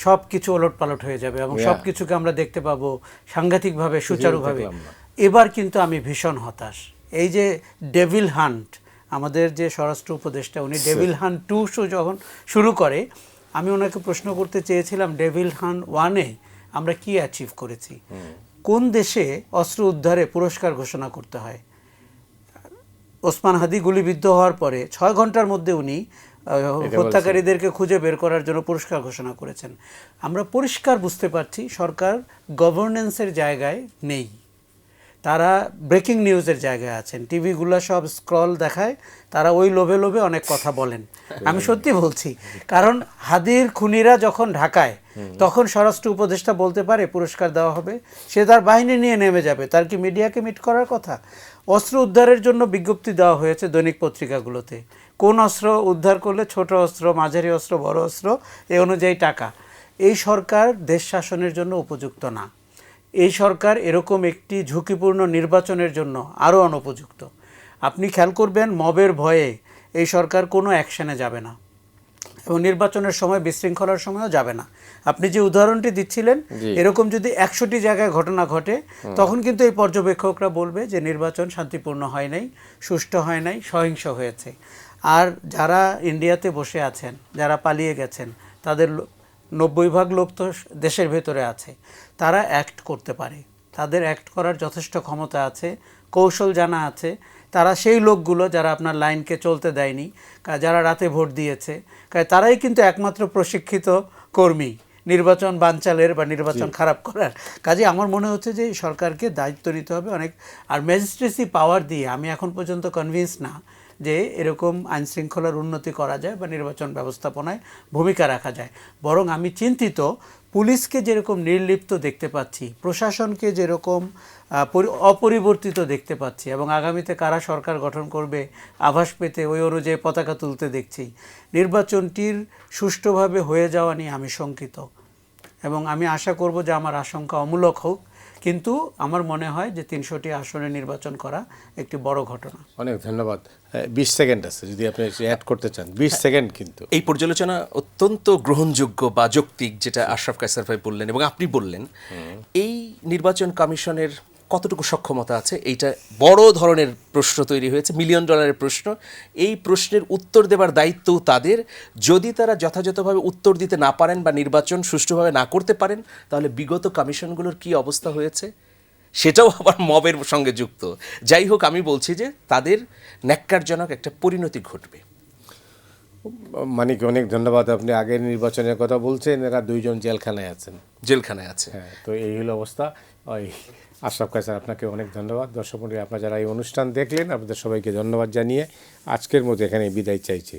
সব কিছু ওলটপালট হয়ে যাবে এবং সব কিছুকে আমরা দেখতে পাবো সাংঘাতিকভাবে সুচারুভাবে। এবার কিন্তু আমি ভীষণ হতাশ। এই যে ডেভিল হান্ট, আমাদের যে স্বরাষ্ট্র উপদেষ্টা উনি ডেভিল হান্ট 2 শো যখন শুরু করে, আমি ওনাকে প্রশ্ন করতে চেয়েছিলাম ডেভিল হান্ট 1-এ আমরা কি অ্যাচিভ করেছি? কোন দেশে অস্ত্র উদ্ধারে পুরস্কার ঘোষণা করতে হয়? ওসমান হাদি গুলিবিদ্ধ হওয়ার পরে 6 ঘন্টার মধ্যে উনি হত্যাকারীদেরকে খুঁজে বের করার জন্য পুরস্কার ঘোষণা করেছেন। আমরা পরিষ্কার বুঝতে পারছি সরকার গভর্নেন্সের জায়গায় নেই। তারা ব্রেকিং নিউজের জায়গায় আছেন, টিভিগুলো সব স্ক্রল দেখায়, তারা ওই লোভে লোভে অনেক কথা বলেন। আমি সত্যি বলছি, কারণ হাদির খুনিরা যখন ঢাকায়, তখন স্বরাষ্ট্র উপদেষ্টা বলতে পারে পুরস্কার দেওয়া হবে, সে তার বাহিনী নিয়ে নেমে যাবে, তার কি মিডিয়াকে মিট করার কথা? অস্ত্র উদ্ধারের জন্য বিজ্ঞপ্তি দেওয়া হয়েছে দৈনিক পত্রিকাগুলোতে, কোন অস্ত্র উদ্ধার করলে ছোট অস্ত্র, মাঝারি অস্ত্র, বড় অস্ত্র, এই অনুযায়ী টাকা। এই সরকার দেশ শাসনের জন্য উপযুক্ত না। এই সরকার এরকম একটি ঝুঁকিপূর্ণ নির্বাচনের জন্য আরও অনুপযুক্ত। আপনি খেয়াল করবেন, মবের ভয়ে এই সরকার কোনো অ্যাকশনে যাবে না এবং নির্বাচনের সময় বিশৃঙ্খলার সময়ও যাবে না। আপনি যে উদাহরণটি দিচ্ছিলেন, এরকম যদি 100টি জায়গায় ঘটনা ঘটে, তখন কিন্তু এই পর্যবেক্ষকরা বলবে যে নির্বাচন শান্তিপূর্ণ হয় নাই, সুষ্ঠু হয় নাই, সহিংস হয়েছে। আর যারা ইন্ডিয়াতে বসে আছেন, যারা পালিয়ে গেছেন, তাদের 90% লোক তো দেশের ভেতরে আছে, তারা অ্যাক্ট করতে পারে, তাদের অ্যাক্ট করার যথেষ্ট ক্ষমতা আছে, কৌশল জানা আছে। তারা সেই লোকগুলো যারা আপনার লাইনকে চলতে দেয়নি, যারা রাতে ভোট দিয়েছে, তারাই কিন্তু একমাত্র প্রশিক্ষিত কর্মী নির্বাচন বানচালের বা নির্বাচন খারাপ করার। কাজে আমার মনে হচ্ছে যে সরকারকে দায়িত্ব নিতে হবে অনেক। আর ম্যাজিস্ট্রেসি পাওয়ার দিয়ে আমি এখন পর্যন্ত কনভিন্স না যে এরকম আইনশৃঙ্খলার উন্নতি করা যায় বা নির্বাচন ব্যবস্থাপনায় ভূমিকা রাখা যায়। বরং আমি চিন্তিত, পুলিশকে যেরকম নির্লিপ্ত দেখতে পাচ্ছি, প্রশাসনকে যেরকম অপরিবর্তিত দেখতে পাচ্ছি, এবং আগামীতে কারা সরকার গঠন করবে আভাস পেতে ওই অনুযায়ী পতাকা তুলতে দেখছি, নির্বাচনটির সুষ্ঠুভাবে হয়ে যাওয়া নিয়ে আমি শঙ্কিত। এবং আমি আশা করব যে আমার আশঙ্কা অমূলক হোক, কিন্তু আমার মনে হয় যে 300টি আসনে নির্বাচন করা একটি বড় ঘটনা। অনেক ধন্যবাদ। 20 সেকেন্ড আছে, যদি আপনি অ্যাড করতে চান। 20 সেকেন্ড কিন্তু। এই পর্যালোচনা অত্যন্ত গ্রহণযোগ্য বা যৌক্তিক, যেটা আশরাফ কায়সার ভাই বললেন এবং আপনি বললেন। এই নির্বাচন কমিশনের কতটুকু সক্ষমতা আছে, এইটা বড় ধরনের প্রশ্ন তৈরি হয়েছে, $1 মিলিয়ন প্রশ্ন। এই প্রশ্নের উত্তর দেবার দায়িত্ব তাদের। যদি তারা যথাযথভাবে উত্তর দিতে না পারেন বা নির্বাচন সুষ্ঠুভাবে না করতে পারেন, তাহলে বিগত কমিশনগুলোর কি অবস্থা হয়েছে সেটাও আবার মবের সঙ্গে যুক্ত। যাই হোক, আমি বলছি যে তাদের ন্যাক্কারজনক একটা পরিণতি ঘটবে। মানিক, অনেক ধন্যবাদ। আপনি আগের নির্বাচনের কথা বলছেন, এরা 2 জন জেলখানায় আছেন। জেলখানায় আছে। হ্যাঁ, তো এই হলো অবস্থা। ওই আশরাফ কায়সার, আপনাকে অনেক ধন্যবাদ। দর্শক মণ্ডলী, আপনারা যারা এই অনুষ্ঠান দেখলেন, আপনাদের সবাইকে ধন্যবাদ জানিয়ে আজকের মতো এখানে বিদায় চাইছি।